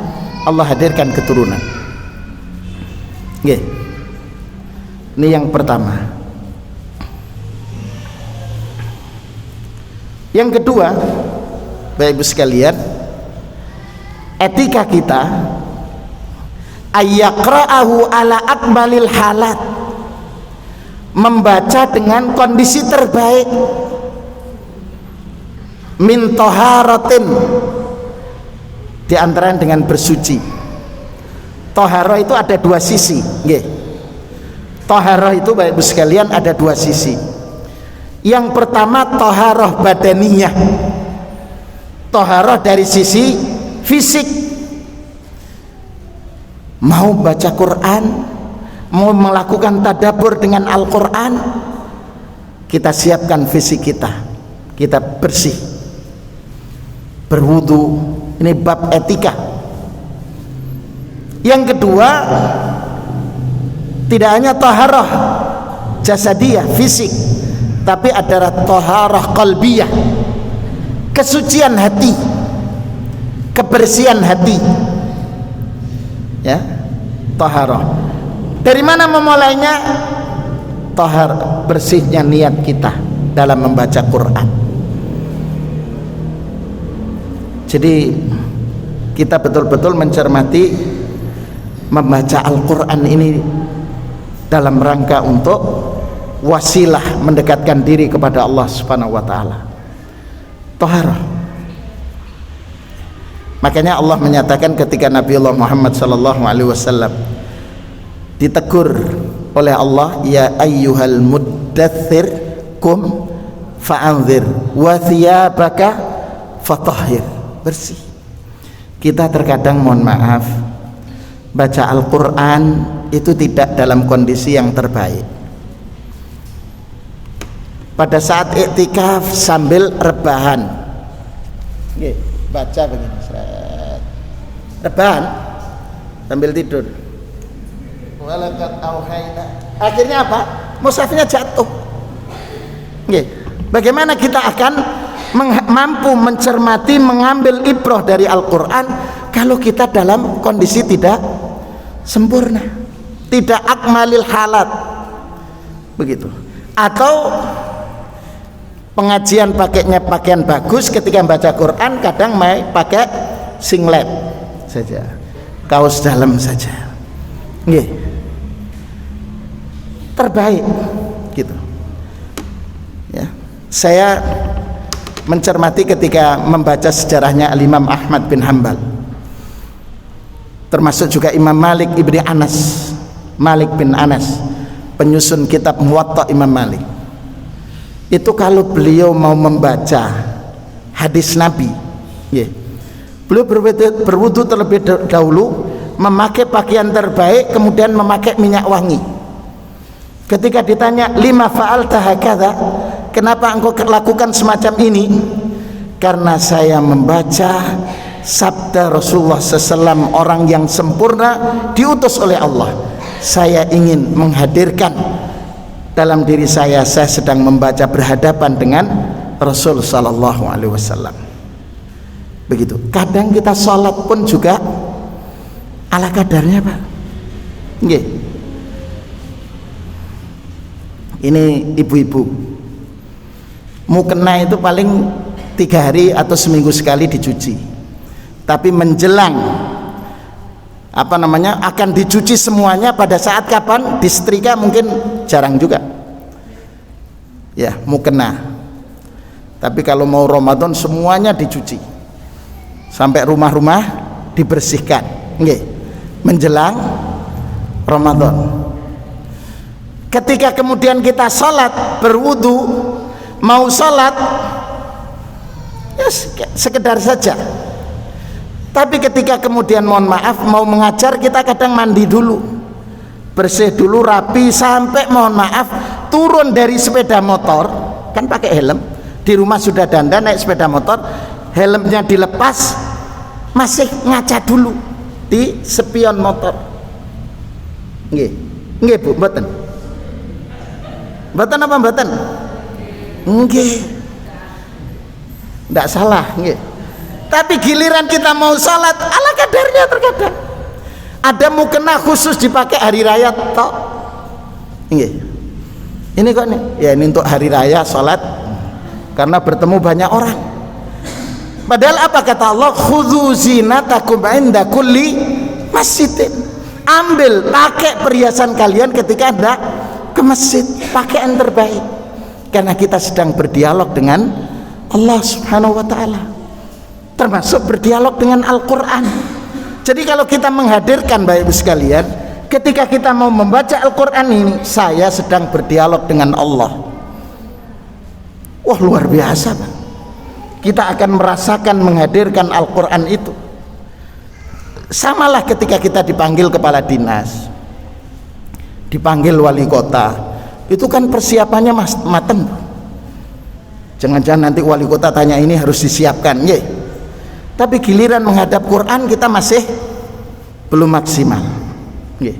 Allah hadirkan keturunan. Ini yang pertama. Yang kedua, Bapak Ibu sekalian, etika kita ayyaqra'ahu ala akmalil halat, membaca dengan kondisi terbaik, min taharatin, di antara dengan bersuci. Taharah itu ada dua sisi, taharah itu Bapak Ibu sekalian ada dua sisi. Yang pertama taharah badaniyah, taharah dari sisi fisik. Mau baca Quran, mau melakukan tadabbur dengan Al-Quran, kita siapkan fisik kita bersih, berwudu. Ini bab etika. Yang kedua, tidak hanya taharah jasadiyah fisik, tapi ada taharah qalbiyah, kesucian hati, kebersihan hati. Ya, taharah. Dari mana memulainya? Tahar, bersihnya niat kita dalam membaca Quran. Jadi kita betul-betul mencermati membaca Al-Quran ini dalam rangka untuk wasilah mendekatkan diri kepada Allah Subhanahu wa ta'ala. Taharah. Makanya Allah menyatakan ketika Nabi Allah Muhammad sallallahu alaihi wasallam ditegur oleh Allah, ya ayyuhal muddathir kum fa'anzir wa thiyabaka fatahhir, bersih. Kita terkadang mohon maaf baca Al-Quran itu tidak dalam kondisi yang terbaik. Pada saat iktikaf sambil rebahan, baca begini, rebahan sambil tidur. Walakat auhayna. Akhirnya apa? Mushafnya jatuh. Bagaimana kita akan mampu mencermati, mengambil ibrah dari Al-Quran kalau kita dalam kondisi tidak sempurna, tidak akmalil halat, begitu. Atau pengajian pakainya pakaian bagus, ketika membaca Quran kadang pakai singlet saja, kaos dalam saja, terbaik gitu ya. Saya mencermati ketika membaca sejarahnya Imam Ahmad bin Hanbal, termasuk juga Imam Malik ibni Anas, Malik bin Anas, penyusun kitab Muwatta Imam Malik. Itu kalau beliau mau membaca hadis Nabi, beliau berwudu terlebih dahulu, memakai pakaian terbaik, kemudian memakai minyak wangi. Ketika ditanya, lima fa'alta hakadha, kenapa engkau lakukan semacam ini? Karena saya membaca sabda Rasulullah SAW, orang yang sempurna diutus oleh Allah. Saya ingin menghadirkan dalam diri saya sedang membaca berhadapan dengan Rasul Sallallahu Alaihi Wasallam. Begitu. Kadang kita sholat pun juga ala kadarnya, Pak. Ini ibu-ibu, mukena itu paling 3 hari atau seminggu sekali dicuci, tapi menjelang akan dicuci semuanya pada saat kapan disetrika mungkin jarang juga ya, mukena. Tapi kalau mau Ramadan semuanya dicuci sampai rumah-rumah dibersihkan menjelang Ramadan. Ketika kemudian kita sholat, berwudu, mau sholat ya sekedar saja. Tapi ketika kemudian mohon maaf mau mengajar, kita kadang mandi dulu, bersih dulu, rapi, sampai mohon maaf turun dari sepeda motor, kan pakai helm, di rumah sudah dandan, naik sepeda motor, helmnya dilepas, masih ngaca dulu di spion motor. Nggih Bu, mboten apa mboten? Nggih. Ndak salah, nggih. Tapi giliran kita mau salat ala kadarnya terkadang. Ada mukena khusus dipakai hari raya tok. Nggih. Ini kok nih, ya ini untuk hari raya salat karena bertemu banyak orang. Padahal apa kata Allah? Khudzu zinatakum 'inda kulli masjidin. Ambil, pakai perhiasan kalian ketika Anda ke masjid, pakai yang terbaik. Karena kita sedang berdialog dengan Allah Subhanahu wa taala. Termasuk berdialog dengan Al-Qur'an. Jadi kalau kita menghadirkan Bapak Ibu sekalian, ketika kita mau membaca Al-Qur'an ini, saya sedang berdialog dengan Allah. Wah, luar biasa, Pak. Kita akan merasakan menghadirkan Al-Qur'an itu. Samalah ketika kita dipanggil kepala dinas, dipanggil wali kota, itu kan persiapannya mateng. Jangan-jangan nanti wali kota tanya ini harus disiapkan, ye. Tapi giliran menghadap Quran kita masih belum maksimal, ye.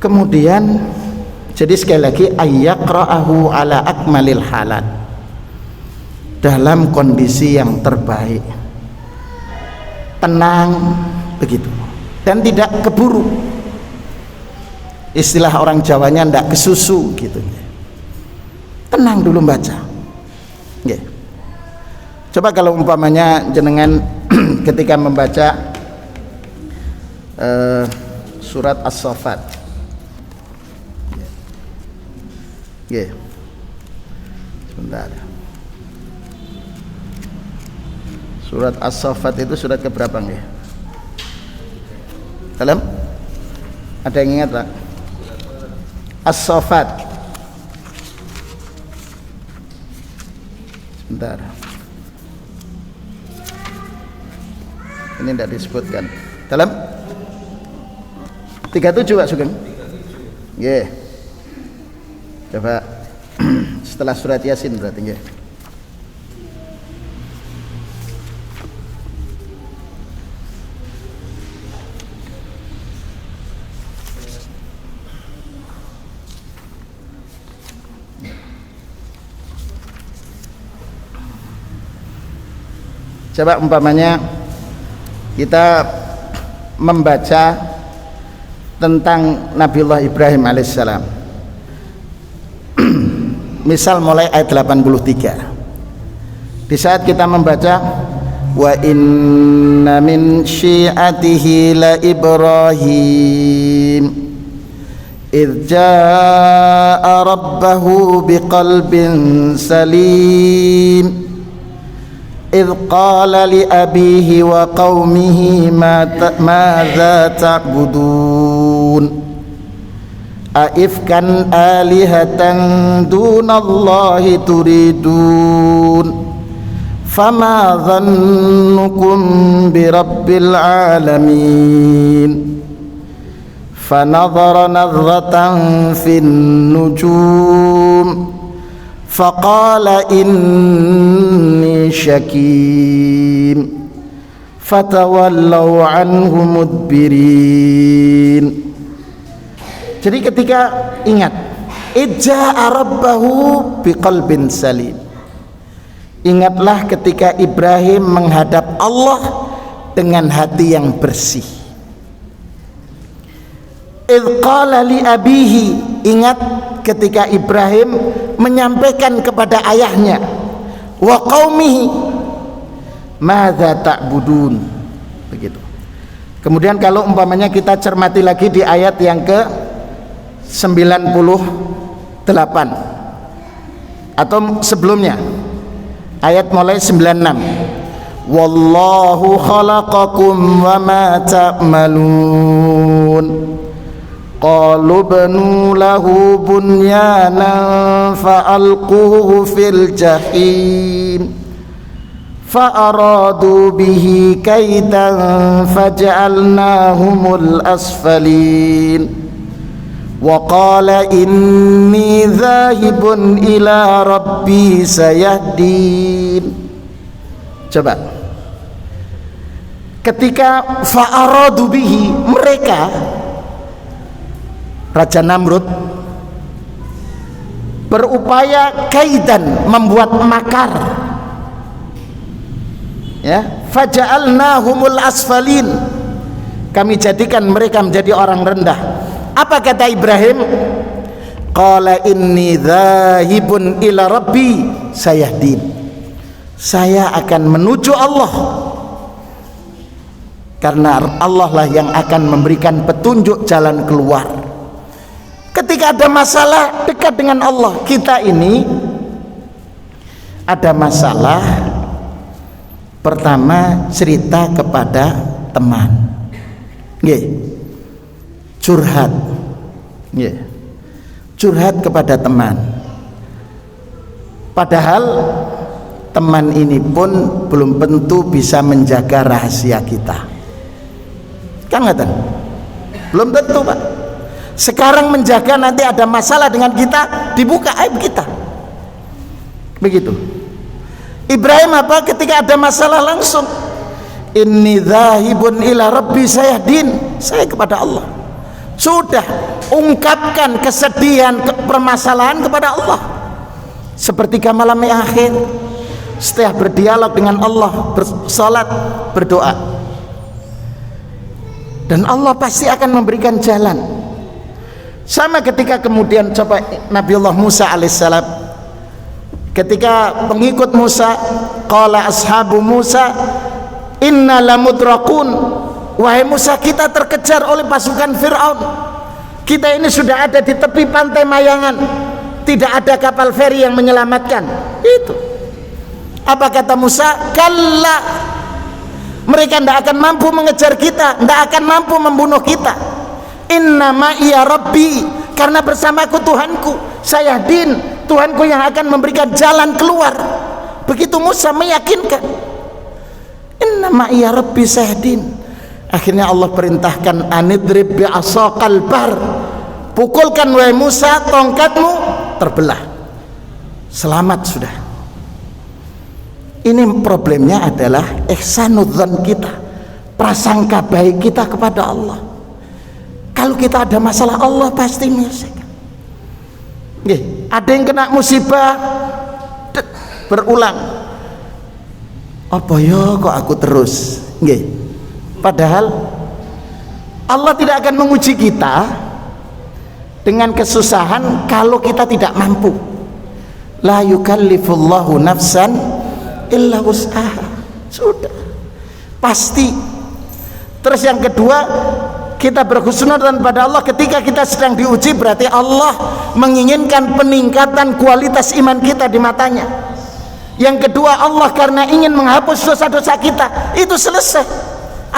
Kemudian, jadi sekali lagi ayyaqra'ahu ala akmalil halat, dalam kondisi yang terbaik, tenang begitu, dan tidak keburu. Istilah orang Jawanya ndak kesusu gitu. Tenang dulu baca. Yeah. Coba kalau umpamanya jenengan ketika membaca surat As-Saffat. Yeah. Sebentar. Surat As-Saffat itu surat keberapa nih? Dalam? Ada yang ingat tak? As-Saffat. Sebentar. Ini tidak disebutkan. Dalam? 37 Pak Sugeng? Yeah. Coba setelah surat Yasin berarti ya. Coba umpamanya kita membaca tentang Nabiullah Ibrahim alaihissalam. Misal mulai ayat 83. Di saat kita membaca wa inna min syi'atihi la Ibrahim idh jaa'a rabbahu biqalbin salim إذ قال لأبيه وقومه ماذا تعبدون أئفكا آلهة دون الله تريدون فما ظنكم برب العالمين فنظر نظرة في النجوم فقال إني شكيم فتولوا عنه مدبرين. Jadi ketika ingat idja'a rabbahu biqalbin salim, ingatlah ketika Ibrahim menghadap Allah dengan hati yang bersih. Idh qala li abihi, ingat ketika Ibrahim menyampaikan kepada ayahnya, wa qaumihi madza ta'budun, begitu. Kemudian kalau umpamanya kita cermati lagi di ayat yang ke 98 atau sebelumnya, ayat mulai 96, wallahu khalaqakum wa ma ta'malun qalu banu lahu bunyanan fa'alquhu fil jahim fa'aradu bihi kaidan faj'alnahumul asfalin wa qala inni dhahibun ila rabbi sayahdin. Coba ketika fa'aradu bihi, mereka Raja Namrud berupaya kaidan, membuat makar, ya, faja'alnahumul asfalin, kami jadikan mereka menjadi orang rendah. Apa kata Ibrahim? Qala inni dhahibun ila rabbi sayahdin, saya akan menuju Allah, karena Allah lah yang akan memberikan petunjuk jalan keluar. Ketika ada masalah, dekat dengan Allah. Kita ini ada masalah, pertama cerita kepada teman, curhat, curhat kepada teman, padahal teman ini pun belum tentu bisa menjaga rahasia kita, kan nggak? Belum tentu, Pak. Sekarang menjaga, nanti ada masalah dengan kita, dibuka aib kita. Begitu. Ibrahim apa? Ketika ada masalah langsung, inni dhahibun ila rabbi sayahdin, saya kepada Allah. Sudah ungkapkan kesedihan, permasalahan kepada Allah. Sepertiga malam akhir, setelah berdialog dengan Allah, bersalat, berdoa, dan Allah pasti akan memberikan jalan. Sama ketika kemudian coba Nabiullah Musa alaihissalam, ketika pengikut Musa, qala ashabu Musa inna lamudrakun, wahai Musa, kita terkejar oleh pasukan Fir'aun, kita ini sudah ada di tepi pantai Mayangan, tidak ada kapal feri yang menyelamatkan. Itu apa kata Musa? Kalla, mereka tidak akan mampu mengejar kita, tidak akan mampu membunuh kita. Innama iya Rabbi, karena bersamaku Tuhanku, sayahdin, Tuhanku yang akan memberikan jalan keluar. Begitu Musa meyakinkan, innama iya Rabbi sayahdin. Akhirnya Allah perintahkan, anidrib bi'asaqal bar, pukulkan wahai Musa tongkatmu, terbelah. Selamat sudah. Ini problemnya adalah ihsanudzan kita, prasangka baik kita kepada Allah. Kalau kita ada masalah, Allah pasti menyelesaikan. Ada yang kena musibah, berulang, apa ya kok aku terus? Padahal Allah tidak akan menguji kita dengan kesusahan kalau kita tidak mampu. La yukallifullahu nafsan illa wus'aha. Sudah pasti. Terus yang kedua, kita berhusnudzan pada Allah ketika kita sedang diuji, berarti Allah menginginkan peningkatan kualitas iman kita di matanya. Yang kedua, Allah karena ingin menghapus dosa-dosa kita, itu selesai,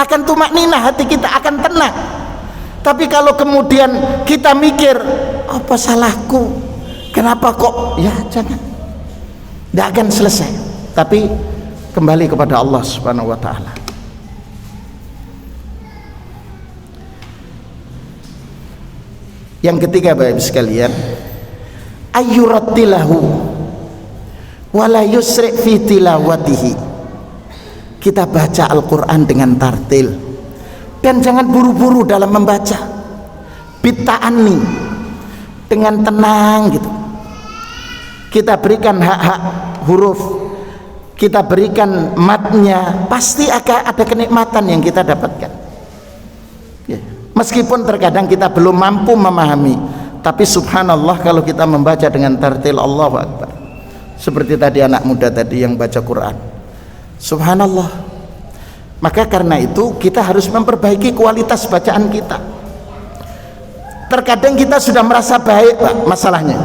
akan tumakninah, hati kita akan tenang. Tapi kalau kemudian kita mikir, apa salahku, kenapa kok, ya jangan, tidak akan selesai. Tapi kembali kepada Allah Subhanahu wa ta'ala. Yang ketiga, Bapak Ibu sekalian, ayyurattilahu wala yusri' fi tilawatihi. Kita baca Al-Quran dengan tartil, dan jangan buru-buru dalam membaca, bitta'ani, dengan tenang gitu. Kita berikan hak-hak huruf, kita berikan matnya, pasti akan ada kenikmatan yang kita dapatkan. Meskipun terkadang kita belum mampu memahami, tapi subhanallah kalau kita membaca dengan tartil, Allahu Akbar. Seperti tadi anak muda tadi yang baca Quran, subhanallah. Maka karena itu kita harus memperbaiki kualitas bacaan kita. Terkadang kita sudah merasa baik, Pak, masalahnya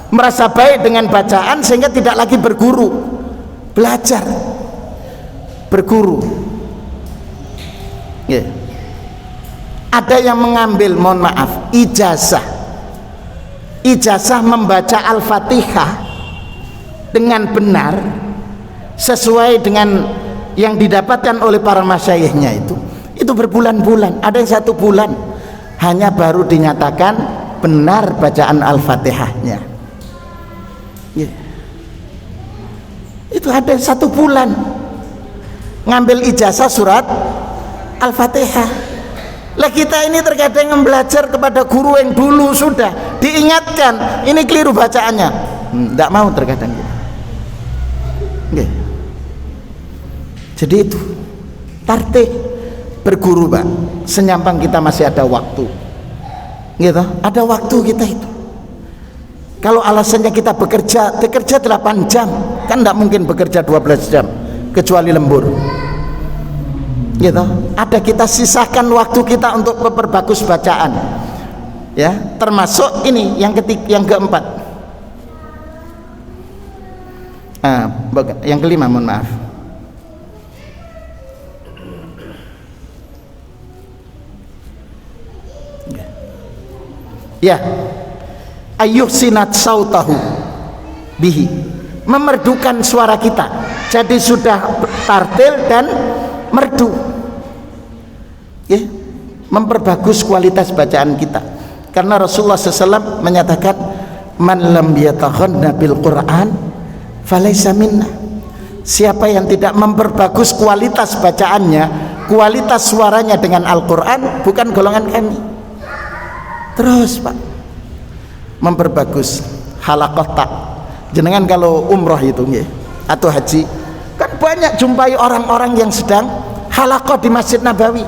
merasa baik dengan bacaan sehingga tidak lagi berguru, belajar, berguru. Ada yang mengambil, mohon maaf, ijazah membaca Al-Fatihah dengan benar sesuai dengan yang didapatkan oleh para masyayikhnya, itu berbulan-bulan. Ada yang 1 bulan hanya baru dinyatakan benar bacaan Al-Fatihahnya. Itu ada yang 1 bulan ngambil ijazah surat Al-Fatihah. Lah kita ini terkadang belajar kepada guru yang dulu sudah diingatkan, ini keliru bacaannya, Tidak mau terkadang kita. Okay. Jadi itu tartih berguru Pak, senyampang kita masih ada waktu, gitu. Ada waktu kita itu. Kalau alasannya kita bekerja 8 jam, kan tidak mungkin bekerja 12 jam kecuali lembur, gitu. Ada kita sisakan waktu kita untuk memperbagus bacaan, ya. Termasuk ini yang keempat. Yang kelima, mohon maaf. Ya, ayyuhsinat sautahu bihi, memerdukan suara kita jadi sudah tartil dan merdu, ya, memperbagus kualitas bacaan kita. Karena Rasulullah SAW menyatakan, man lam yataghanna bil Quran falaysa minna. Siapa yang tidak memperbagus kualitas bacaannya, kualitas suaranya dengan Al-Quran, bukan golongan kami. Terus Pak, memperbagus halaqah tak. Jenengan kalau umroh itu atau haji, kan banyak jumpai orang-orang yang sedang halaqah di Masjid Nabawi.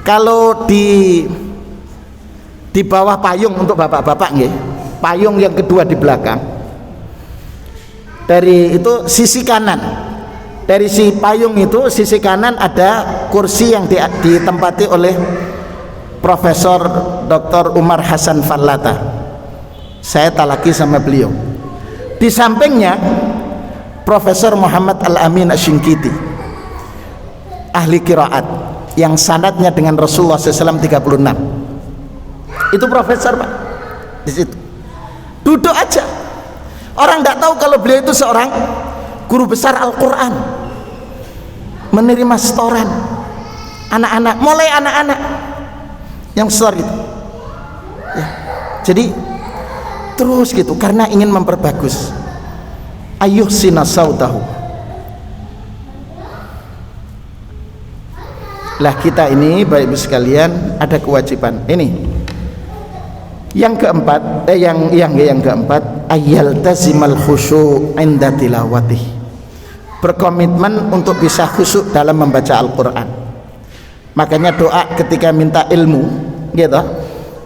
Kalau di bawah payung untuk bapak-bapak payung yang kedua di belakang, dari itu sisi kanan, dari si payung itu sisi kanan ada kursi yang ditempati oleh Profesor Dr. Umar Hasan Fallata. Saya talaki sama beliau. Di sampingnya Profesor Muhammad Al-Amin Asy-Syinkiti, ahli qiraat yang sanadnya dengan Rasulullah SAW 36. Itu profesor Pak. Di situ duduk aja. Orang tidak tahu kalau beliau itu seorang guru besar Al-Quran, menerima setoran anak-anak, mulai anak-anak yang besar gitu, ya. Jadi terus gitu, karena ingin memperbagus. Ayyuhsina sautahu. Lah kita ini Bapak Ibu sekalian ada kewajiban ini. Yang keempat, yang keempat, ayyaltazimal khusyu' inda tilawatih. Berkomitmen untuk bisa khusyuk dalam membaca Al-Quran. Makanya doa ketika minta ilmu, gitu.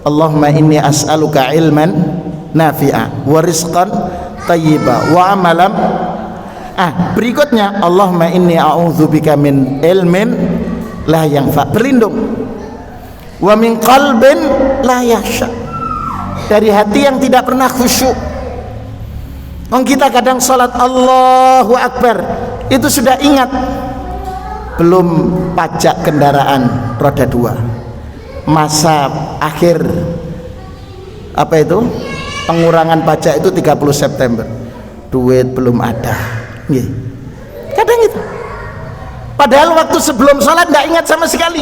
Allahumma inni as'aluka ilman nafi'a wa rizqan thayyiba wa amalan. Berikutnya Allahumma inni a'udzubika min ilmin la yanfa', berlindung, wa min qalbin la yakhsha, dari hati yang tidak pernah khusyuk. Kita kadang salat Allahu Akbar itu sudah ingat belum pajak kendaraan roda 2, masa akhir pengurangan pajak itu 30 September, duit belum ada, kadang itu. Padahal waktu sebelum sholat tidak ingat sama sekali,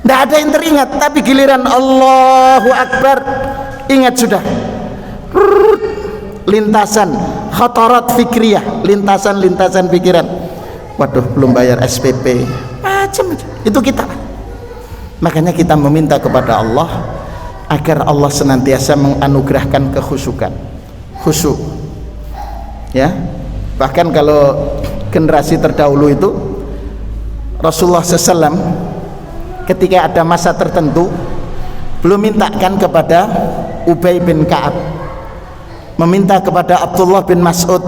tidak ada yang teringat. Tapi giliran Allahu Akbar ingat sudah. Lintasan khatarat fikriyah, lintasan pikiran, waduh belum bayar SPP, macam-macam. Itu kita. Makanya kita meminta kepada Allah agar Allah senantiasa menganugerahkan kekhusyukan, khusyuk, ya. Bahkan kalau generasi terdahulu itu, Rasulullah SAW ketika ada masa tertentu belum mintakan kepada Ubay bin Ka'ab, meminta kepada Abdullah bin Mas'ud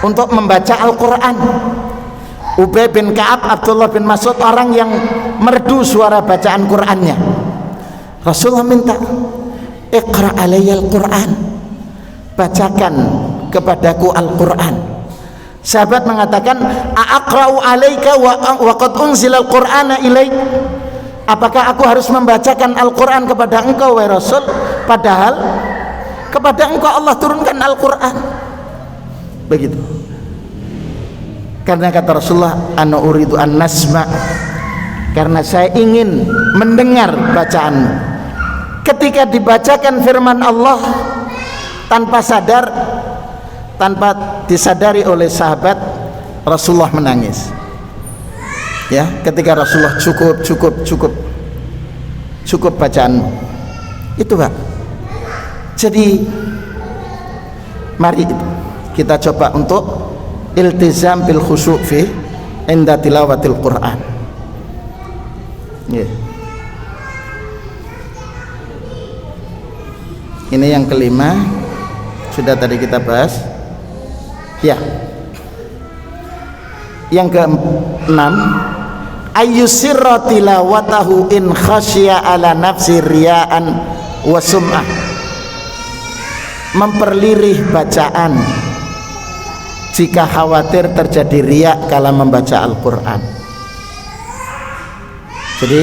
untuk membaca Al-Quran. Ubay bin Ka'ab, Abdullah bin Mas'ud orang yang merdu suara bacaan Qurannya. Rasulullah minta, iqra alayya Al-Quran, bacakan kepadaku Al-Quran. Sahabat mengatakan, a'aqra'u alaika wa qad unzila Al-Qur'ana ilaik, apakah aku harus membacakan Al-Quran kepada engkau wahai Rasul, padahal kepada engkau Allah turunkan Al-Quran. Begitu. Karena kata Rasulullah, ana uridu an nasma, karena saya ingin mendengar bacaanmu. Ketika dibacakan firman Allah tanpa sadar, tanpa disadari oleh sahabat, Rasulullah menangis. Ya, ketika Rasulullah cukup bacaanmu. Itu Pak. Jadi Mari kita coba untuk iltizam bil khusyuk fi inda tilawatil Quran. Ini yang kelima, sudah tadi kita bahas. Ya. Yang keenam, ayyusirra tilawatahu in khasya ala nafsi riya'an wa sum'ah. Memperlirih bacaan jika khawatir terjadi riya kala membaca Al-Quran. Jadi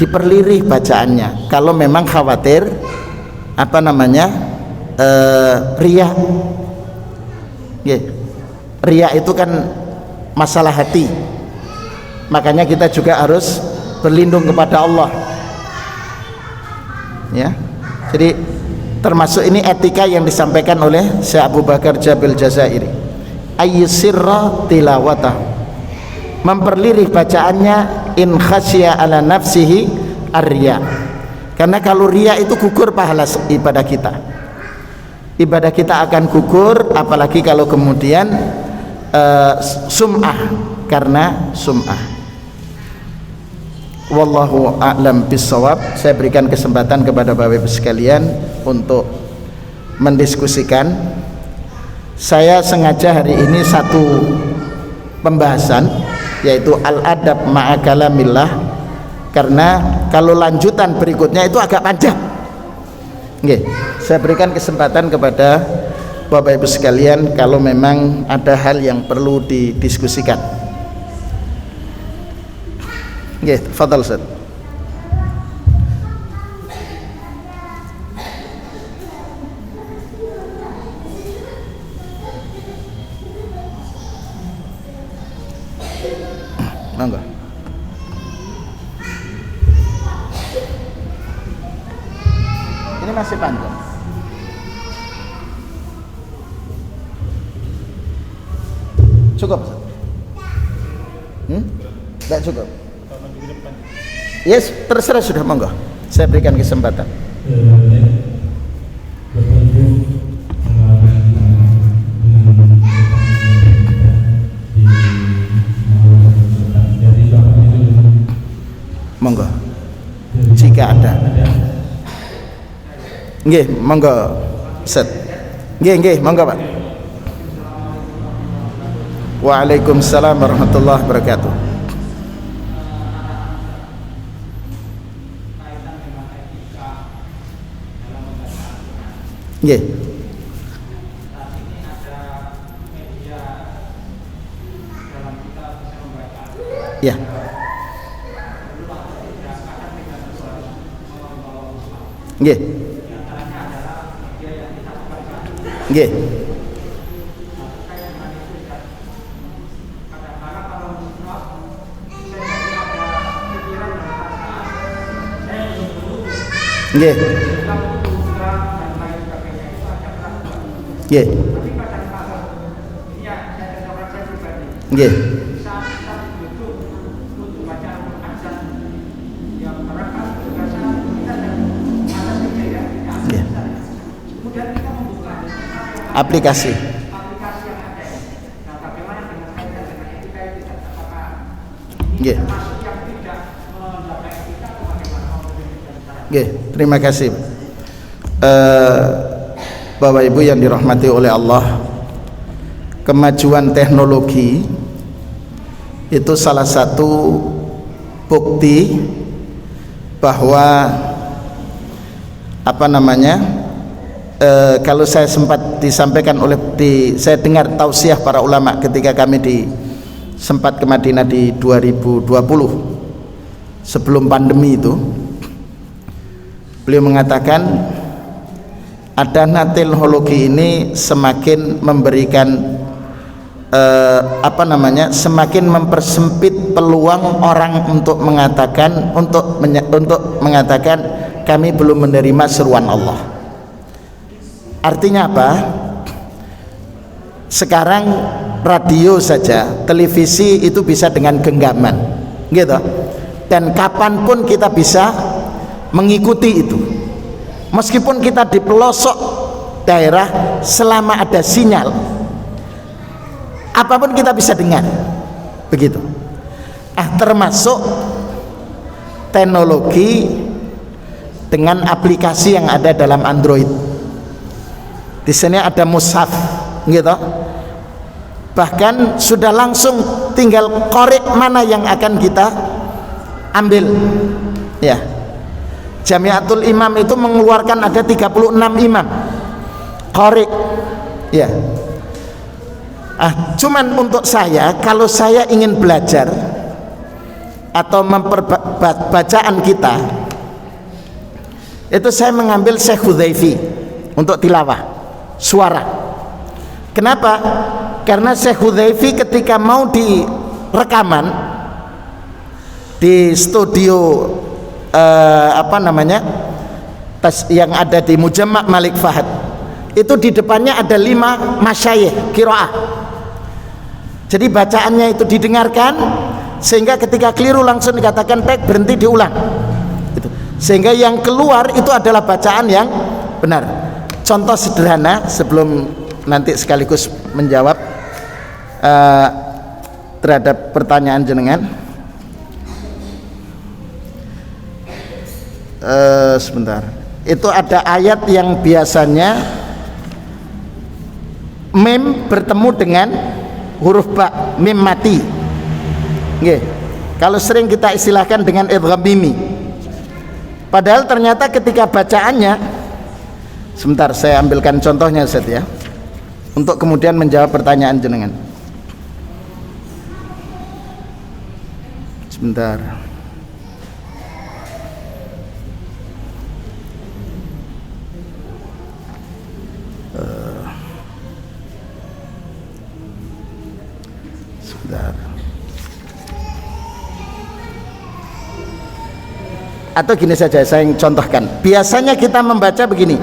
diperlirih bacaannya kalau memang khawatir riya. Riya itu kan masalah hati, makanya kita juga harus berlindung kepada Allah, ya. Jadi termasuk ini etika yang disampaikan oleh Syekh Abu Bakar Jabil Jazairi. Ayyusirra tilawatah, memperlirih bacaannya in khasya ala nafsihi ar-riya. Karena kalau riya itu gugur pahala ibadah kita. Ibadah kita akan gugur, apalagi kalau kemudian sum'ah, karena sum'ah. Wallahu a'lam bissawab. Saya berikan kesempatan kepada Bapak Ibu sekalian untuk mendiskusikan. Saya sengaja hari ini satu pembahasan, yaitu al-adab ma'a kalamillah, karena kalau lanjutan berikutnya itu agak panjang. Saya berikan kesempatan kepada Bapak Ibu sekalian kalau memang ada hal yang perlu didiskusikan. Tafadhal Ustaz. Monggo. Ini masih panjang. Cukup? Tidak cukup? Yes, terserah, sudah, monggo. Saya berikan kesempatan. Monggo. Jika ada. Nggih, monggo. Set. Nggih, monggo, Pak. Waalaikumsalam warahmatullahi wabarakatuh. Nggih. Ya. Nggih. Nggih. Nggih. Nggih. Nggih. Aplikasi. Nggih. Nggih, terima kasih. Bapak Ibu yang dirahmati oleh Allah, kemajuan teknologi itu salah satu bukti bahwa kalau saya sempat disampaikan saya dengar tausiah para ulama ketika kami sempat ke Madinah di 2020 sebelum pandemi itu. Beliau mengatakan adanya teknologi ini semakin memberikan semakin mempersempit peluang orang untuk mengatakan kami belum menerima seruan Allah. Artinya apa? Sekarang radio saja, televisi itu bisa dengan genggaman, gitu. Dan kapanpun kita bisa mengikuti itu. Meskipun kita di pelosok daerah selama ada sinyal, apapun kita bisa dengar, begitu. Termasuk teknologi dengan aplikasi yang ada dalam Android. Di sini ada mushaf, gitu. Bahkan sudah langsung tinggal korek mana yang akan kita ambil, ya. Jamiatul Imam itu mengeluarkan ada 36 imam korek, ya. Cuman untuk saya, kalau saya ingin belajar atau bacaan kita itu, saya mengambil Syekh Hudzaify untuk tilawah suara. Kenapa? Karena Syekh Hudzaify ketika mau di rekaman di studio yang ada di Mujamma' Malik Fahad, itu di depannya ada 5 masyayikh qiraah. Jadi bacaannya itu didengarkan, sehingga ketika keliru langsung dikatakan baik, berhenti, diulang gitu. Sehingga yang keluar itu adalah bacaan yang benar. Contoh sederhana sebelum nanti sekaligus menjawab terhadap pertanyaan jenengan. Sebentar, itu ada ayat yang biasanya mim bertemu dengan huruf ba, mim mati. Nggih. Kalau sering kita istilahkan dengan idgham mimi. Padahal ternyata ketika bacaannya, sebentar saya ambilkan contohnya Ustaz ya, untuk kemudian menjawab pertanyaan jenengan. Sebentar. Atau gini saja, saya contohkan. Biasanya kita membaca begini.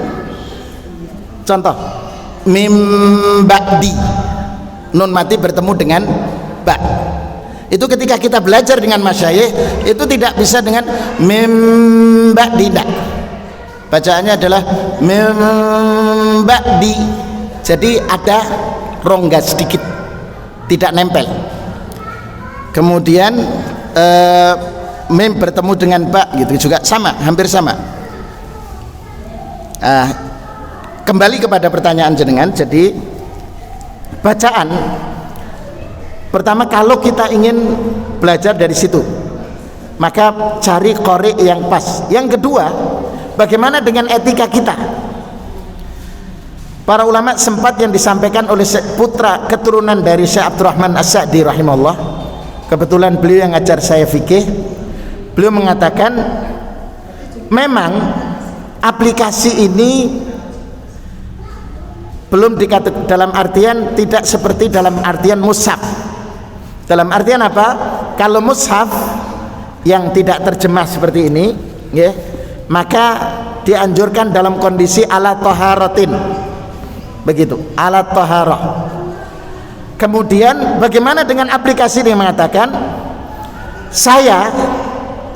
Contoh, mim ba'di, nun mati bertemu dengan ba. Itu ketika kita belajar dengan masyayikh, itu tidak bisa dengan mim ba'di, tidak. Bacaannya adalah mim ba'di. Jadi ada rongga sedikit, tidak nempel. Kemudian mim bertemu dengan ba, gitu juga sama, hampir sama. Kembali kepada pertanyaan jenengan. Jadi bacaan pertama, kalau kita ingin belajar dari situ, maka cari qori yang pas. Yang kedua, bagaimana dengan etika kita? Para ulama sempat yang disampaikan oleh putra keturunan dari Syekh Abdurrahman As-Sa'di rahimahullah, kebetulan beliau yang ngajar saya fikih. Beliau mengatakan memang aplikasi ini belum dikatakan dalam artian, tidak seperti dalam artian mushaf. Dalam artian apa? Kalau mushaf yang tidak terjemah seperti ini, ya, maka dianjurkan dalam kondisi ala taharatin, begitu, ala taharah. Kemudian bagaimana dengan aplikasi yang mengatakan,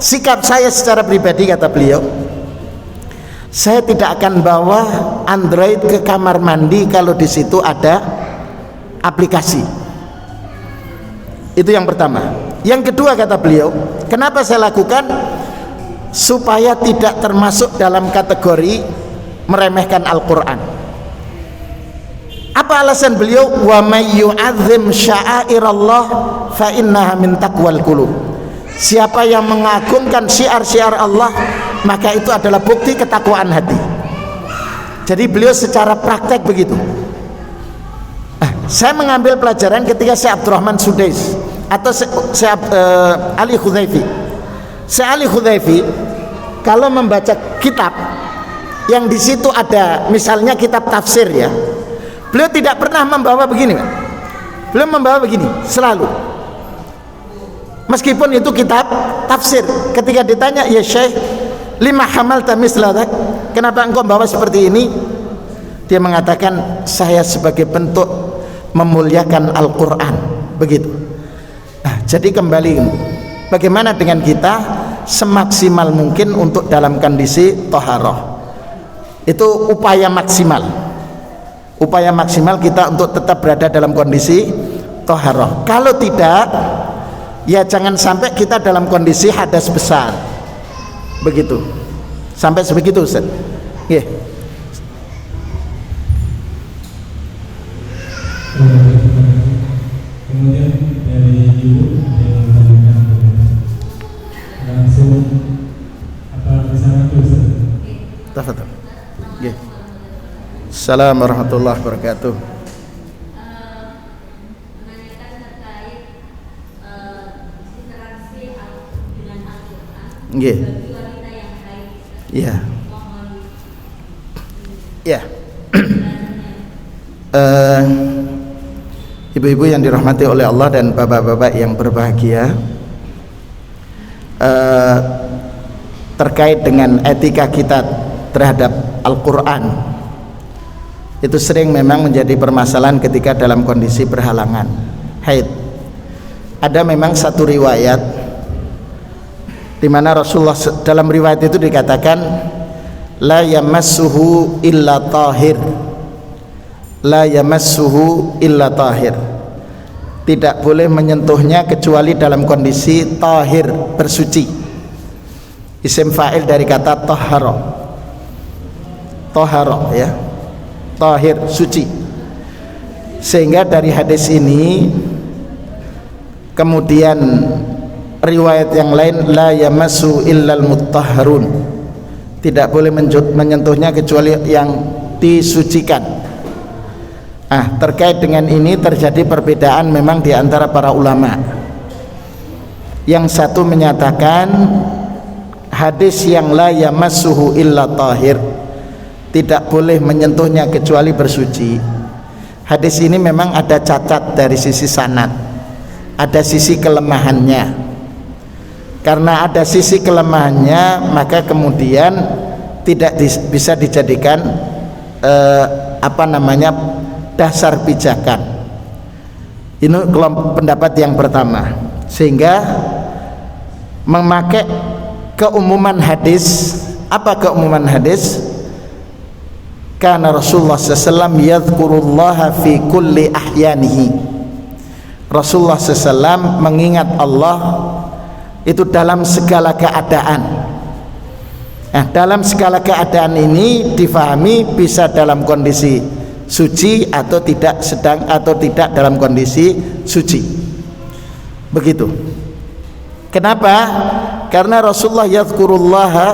sikap saya secara pribadi, kata beliau, saya tidak akan bawa Android ke kamar mandi kalau di situ ada aplikasi. Itu yang pertama. Yang kedua, kata beliau, kenapa saya lakukan? Supaya tidak termasuk dalam kategori meremehkan Al-Quran. Apa alasan beliau? Wa may yu'azzim sya'airallah fa innaha min taqwal qulub. Siapa yang mengagungkan syiar-syiar Allah, maka itu adalah bukti ketakwaan hati. Jadi beliau secara praktek begitu. Saya mengambil pelajaran ketika Syekh Abdurrahman Sudais atau Syekh Ali Hudzaify. Syekh Ali Hudzaify kalau membaca kitab yang di situ ada misalnya kitab tafsir, ya, beliau tidak pernah membawa begini, beliau membawa begini selalu. Meskipun itu kitab tafsir, ketika ditanya, ya Syekh, lima hamalta misla dzak, kenapa engkau bawa seperti ini? Dia mengatakan, saya sebagai bentuk memuliakan Al-Quran, begitu. Jadi kembali, bagaimana dengan kita semaksimal mungkin untuk dalam kondisi toharoh, itu upaya maksimal. upaya maksimal kita untuk tetap berada dalam kondisi toharoh. Kalau tidak, ya jangan sampai kita dalam kondisi hadas besar. Begitu. Sampai sebegitu, Ustaz. Yeah. Kemudian dari ibu yang menanyakan langsung apa bersama itu, Ustaz? Tafadhol. Yeah. Assalamualaikum warahmatullahi wabarakatuh. Nggih. Iya. Iya. Ibu-ibu yang dirahmati oleh Allah dan bapak-bapak yang berbahagia, terkait dengan etika kita terhadap Al-Quran, itu sering memang menjadi permasalahan ketika dalam kondisi berhalangan haid. Ada memang satu riwayat di mana Rasulullah dalam riwayat itu dikatakan la yamassuhu illa tahir, la yamassuhu illa tahir, tidak boleh menyentuhnya kecuali dalam kondisi tahir, bersuci. Isim fa'il dari kata tahara, tahara ya, tahir, suci. Sehingga dari hadis ini kemudian riwayat yang lain la yamassu illal mutahharun, tidak boleh menyentuhnya kecuali yang disucikan. Terkait dengan ini terjadi perbedaan memang di antara para ulama. Yang satu menyatakan hadis yang la yamassuhu illa tahir, tidak boleh menyentuhnya kecuali bersuci. Hadis ini memang ada cacat dari sisi sanad, ada sisi kelemahannya. Karena ada sisi kelemahannya, maka kemudian tidak bisa dijadikan dasar pijakan. Ini pendapat yang pertama. Sehingga memakai keumuman hadis. Apa keumuman hadis? Karena Rasulullah SAW yadhkurullaha fi kulli ahyanihi. Rasulullah SAW mengingat Allah itu dalam segala keadaan. Dalam segala keadaan ini difahami bisa dalam kondisi suci atau tidak sedang atau tidak dalam kondisi suci. Begitu. Kenapa? Karena Rasulullah yadhkurullaha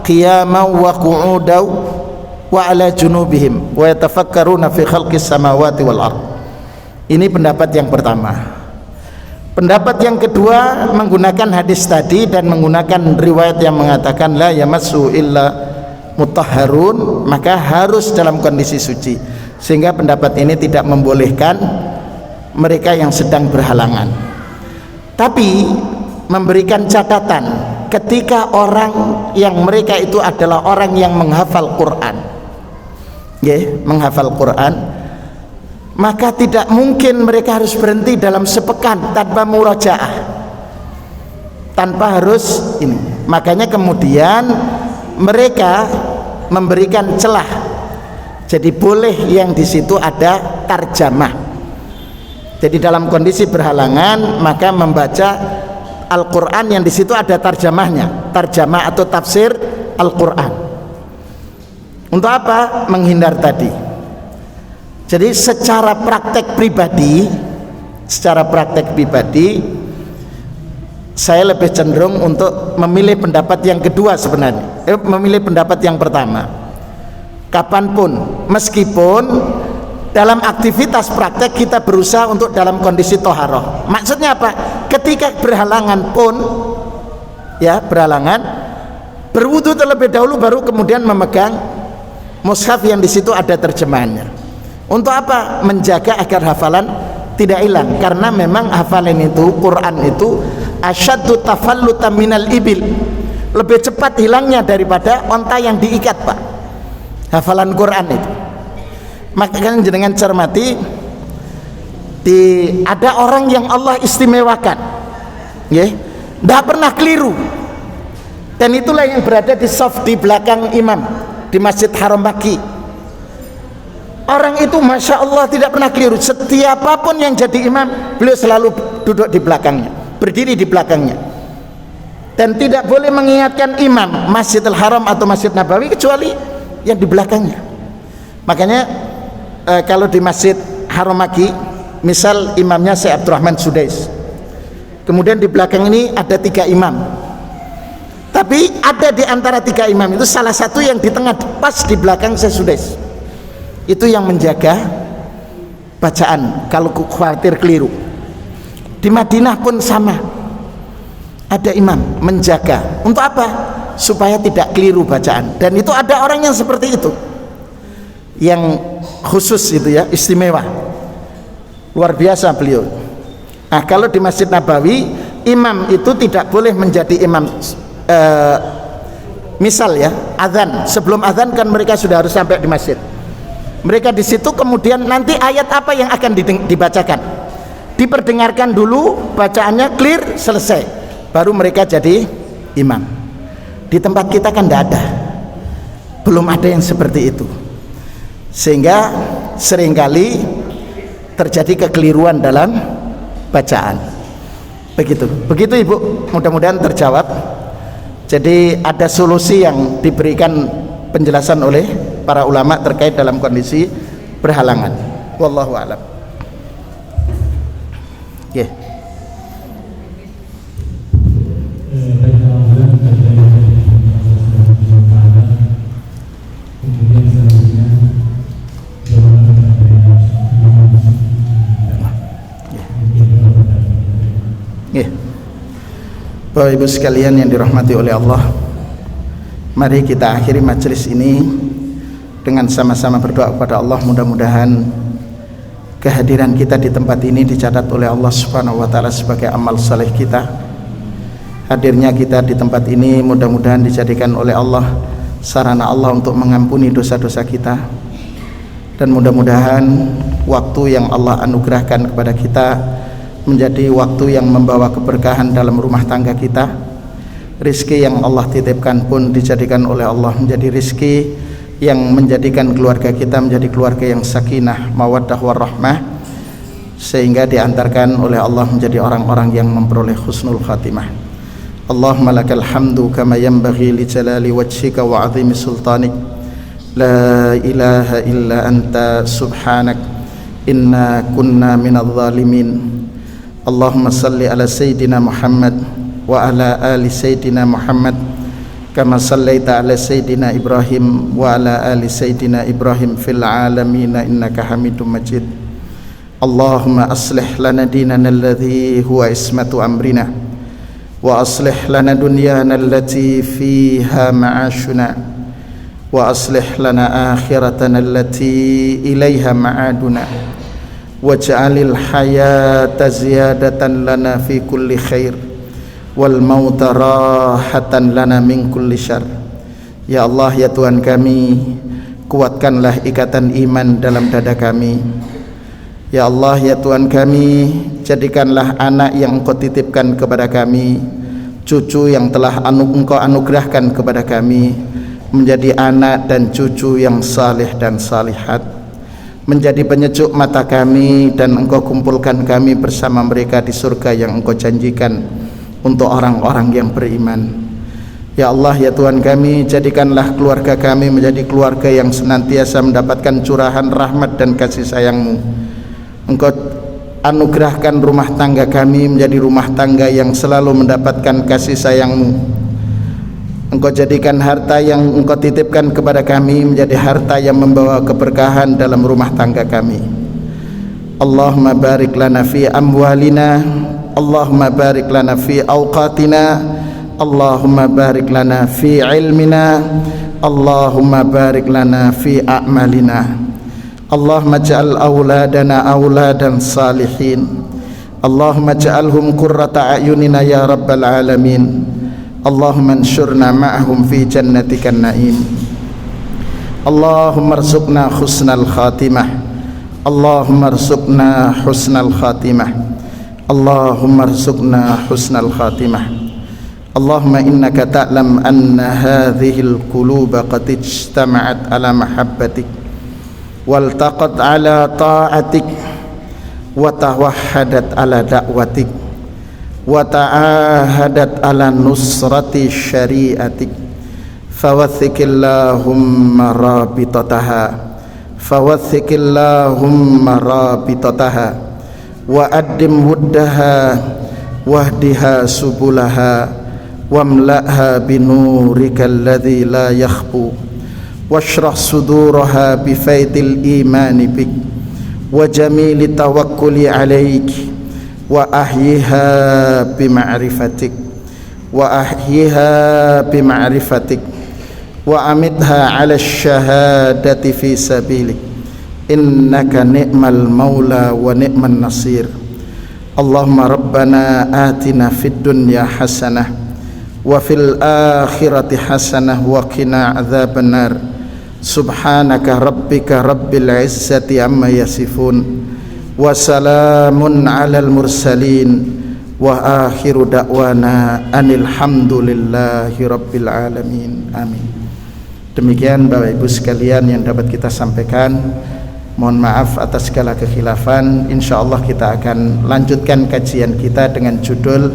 qiyaman wa qu'udan wa ala junubihim wa yatafakkaruna fi khalqis samawati wal ardh. Ini pendapat yang pertama. Pendapat yang kedua menggunakan hadis tadi dan menggunakan riwayat yang mengatakan la yamassu illa mutahharun, maka harus dalam kondisi suci. Sehingga pendapat ini tidak membolehkan mereka yang sedang berhalangan. Tapi memberikan catatan ketika orang yang mereka itu adalah orang yang menghafal Quran, menghafal Quran, maka tidak mungkin mereka harus berhenti dalam sepekan tanpa murajaah, tanpa harus ini. Makanya kemudian mereka memberikan celah. Jadi boleh yang di situ ada tarjamah. Jadi dalam kondisi berhalangan maka membaca Al-Quran yang di situ ada tarjamahnya, tarjamah atau tafsir Al-Quran. Untuk apa? Menghindar tadi. Jadi secara praktek pribadi saya lebih cenderung untuk memilih pendapat yang kedua sebenarnya, memilih pendapat yang pertama. Kapanpun, meskipun dalam aktivitas praktek kita berusaha untuk dalam kondisi toharoh. Maksudnya apa? Ketika berhalangan pun, berwudu terlebih dahulu baru kemudian memegang mushaf yang di situ ada terjemahannya. Untuk apa? Menjaga agar hafalan tidak hilang. Karena memang hafalan itu, Quran itu asyaddu tafallutan minal ibil, lebih cepat hilangnya daripada onta yang diikat, Pak. Hafalan Quran itu. Makanya jenengan cermati, ada orang yang Allah istimewakan, tidak pernah keliru, dan itulah yang berada di shaf di belakang imam di Masjid Haram Baqi. Orang itu Masya Allah tidak pernah keliru. Setiap apapun yang jadi imam, beliau selalu duduk di belakangnya, berdiri di belakangnya, dan tidak boleh mengingatkan imam Masjidil Haram atau Masjid Nabawi kecuali yang di belakangnya. Makanya kalau di Masjid Haram Maki, misal imamnya Syekh Abdurrahman Sudais, kemudian di belakang ini ada 3 imam, tapi ada di antara 3 imam itu salah satu yang di tengah pas di belakang Syekh Sudais, itu yang menjaga bacaan kalau khawatir keliru. Di Madinah pun sama, ada imam menjaga. Untuk apa? Supaya tidak keliru bacaan. Dan itu ada orang yang seperti itu, yang khusus itu ya, istimewa, luar biasa beliau. Nah, kalau di Masjid Nabawi, imam itu tidak boleh menjadi imam. Misal ya, azan, sebelum azan kan mereka sudah harus sampai di masjid. Mereka di situ, kemudian nanti ayat apa yang akan dibacakan, diperdengarkan dulu, bacaannya clear, selesai, baru mereka jadi imam. Di tempat kita kan tidak ada, belum ada yang seperti itu, sehingga seringkali terjadi kekeliruan dalam bacaan. Begitu Ibu, mudah-mudahan terjawab. Jadi ada solusi yang diberikan penjelasan oleh para ulama terkait dalam kondisi berhalangan. Wallahu a'lam. Yeah. Bapak Ibu sekalian yang dirahmati oleh Allah, mari kita akhiri majelis ini dengan sama-sama berdoa kepada Allah. Mudah-mudahan kehadiran kita di tempat ini dicatat oleh Allah Subhanahu wa taala sebagai amal saleh kita. Hadirnya kita di tempat ini mudah-mudahan dijadikan oleh Allah sarana Allah untuk mengampuni dosa-dosa kita, dan mudah-mudahan waktu yang Allah anugerahkan kepada kita menjadi waktu yang membawa keberkahan dalam rumah tangga kita. Rizki yang Allah titipkan pun dijadikan oleh Allah menjadi rizki yang menjadikan keluarga kita menjadi keluarga yang sakinah, mawaddah warahmah, sehingga diantarkan oleh Allah menjadi orang-orang yang memperoleh husnul khatimah. Allahumma lakal hamdu kama yanbaghi li jalali wajhika wa 'azimi sultanik. La ilaha illa anta subhanak inna kunna minadh dhalimin. Allahumma salli ala Sayyidina Muhammad wa ala ali Sayyidina Muhammad kama sallaita ala Sayyidina Ibrahim wa ala ali Sayyidina Ibrahim fil alamin innaka Hamidum Majid. Allahumma aslih lana dinana alladhi huwa ismatu amrina wa aslih lana dunyana allati fiha ma'ashuna wa aslih lana akhiratana allati ilaiha ma'aduna waj'alil hayata ziyadatan lana fi kulli khair wal mauta rahatan lana min kulli syarr. Ya Allah, ya Tuhan kami, kuatkanlah ikatan iman dalam dada kami. Ya Allah, ya Tuhan kami, jadikanlah anak yang Engkau titipkan kepada kami, cucu yang telah Engkau anugerahkan kepada kami, menjadi anak dan cucu yang saleh dan salihat, menjadi penyejuk mata kami, dan Engkau kumpulkan kami bersama mereka di surga yang Engkau janjikan untuk orang-orang yang beriman. Ya Allah, ya Tuhan kami, jadikanlah keluarga kami menjadi keluarga yang senantiasa mendapatkan curahan rahmat dan kasih sayang-Mu. Engkau anugerahkan rumah tangga kami menjadi rumah tangga yang selalu mendapatkan kasih sayang-Mu. Engkau jadikan harta yang Engkau titipkan kepada kami menjadi harta yang membawa keberkahan dalam rumah tangga kami. Allahumma barik lana fi amwalina, Allahumma barik lana fi awqatina, Allahumma barik lana fi ilmina, Allahumma barik lana fi a'malina. Allahumma ja'al awladana awladan salihin, Allahumma ja'alhum qurrata a'yunina ya rabbal alamin. Allahumma ansurna ma'ahum fi jannatikan na'im. Allahumma arzuqna husnal khatimah, Allahumma arzuqna husnal khatimah, Allahumma arzuqna husnal khatimah. Allahumma innaka ta'lam anna hadhil quluba qad ijtama'at ala mahabbatik waltaqat ala ta'atik wa tawahhadat ala da'watik wa ta'ahadat ala nusrati syari'atik fawathikillahumma rabitataha wa addim wuddaha wahdiha subulaha wamla'ha binurika alladhi la yakhbu washrah suduraha bifaidil imani bik wa jamili tawakkuli alaik wa ahyiha bima'rifatik wa amitha ala syahadati fi sabilik innaka ni'mal maula wa ni'man nasir. Allahumma rabbana atina fid dunya hasanah wa fil akhirati hasanah wa qina adzabannar. Subhanaka rabbika rabbil izzati amma yasifun wa salamun alal mursalin wa akhiru da'wana anil hamdulillahi rabbil alamin. Amin. Demikian Bapak Ibu sekalian yang dapat kita sampaikan. Mohon maaf atas segala kekhilafan. Insyaallah kita akan lanjutkan kajian kita dengan judul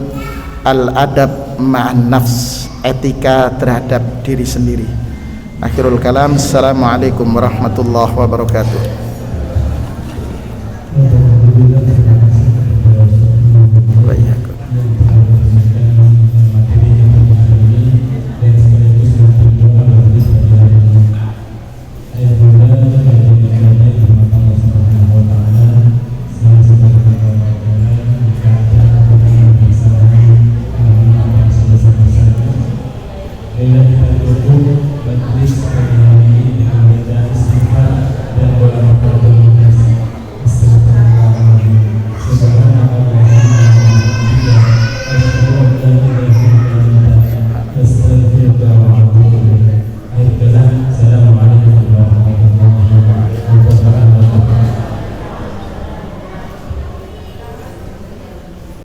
Al-Adab Ma'an Nafs, etika terhadap diri sendiri. Akhirul kalam. Assalamualaikum warahmatullahi wabarakatuh.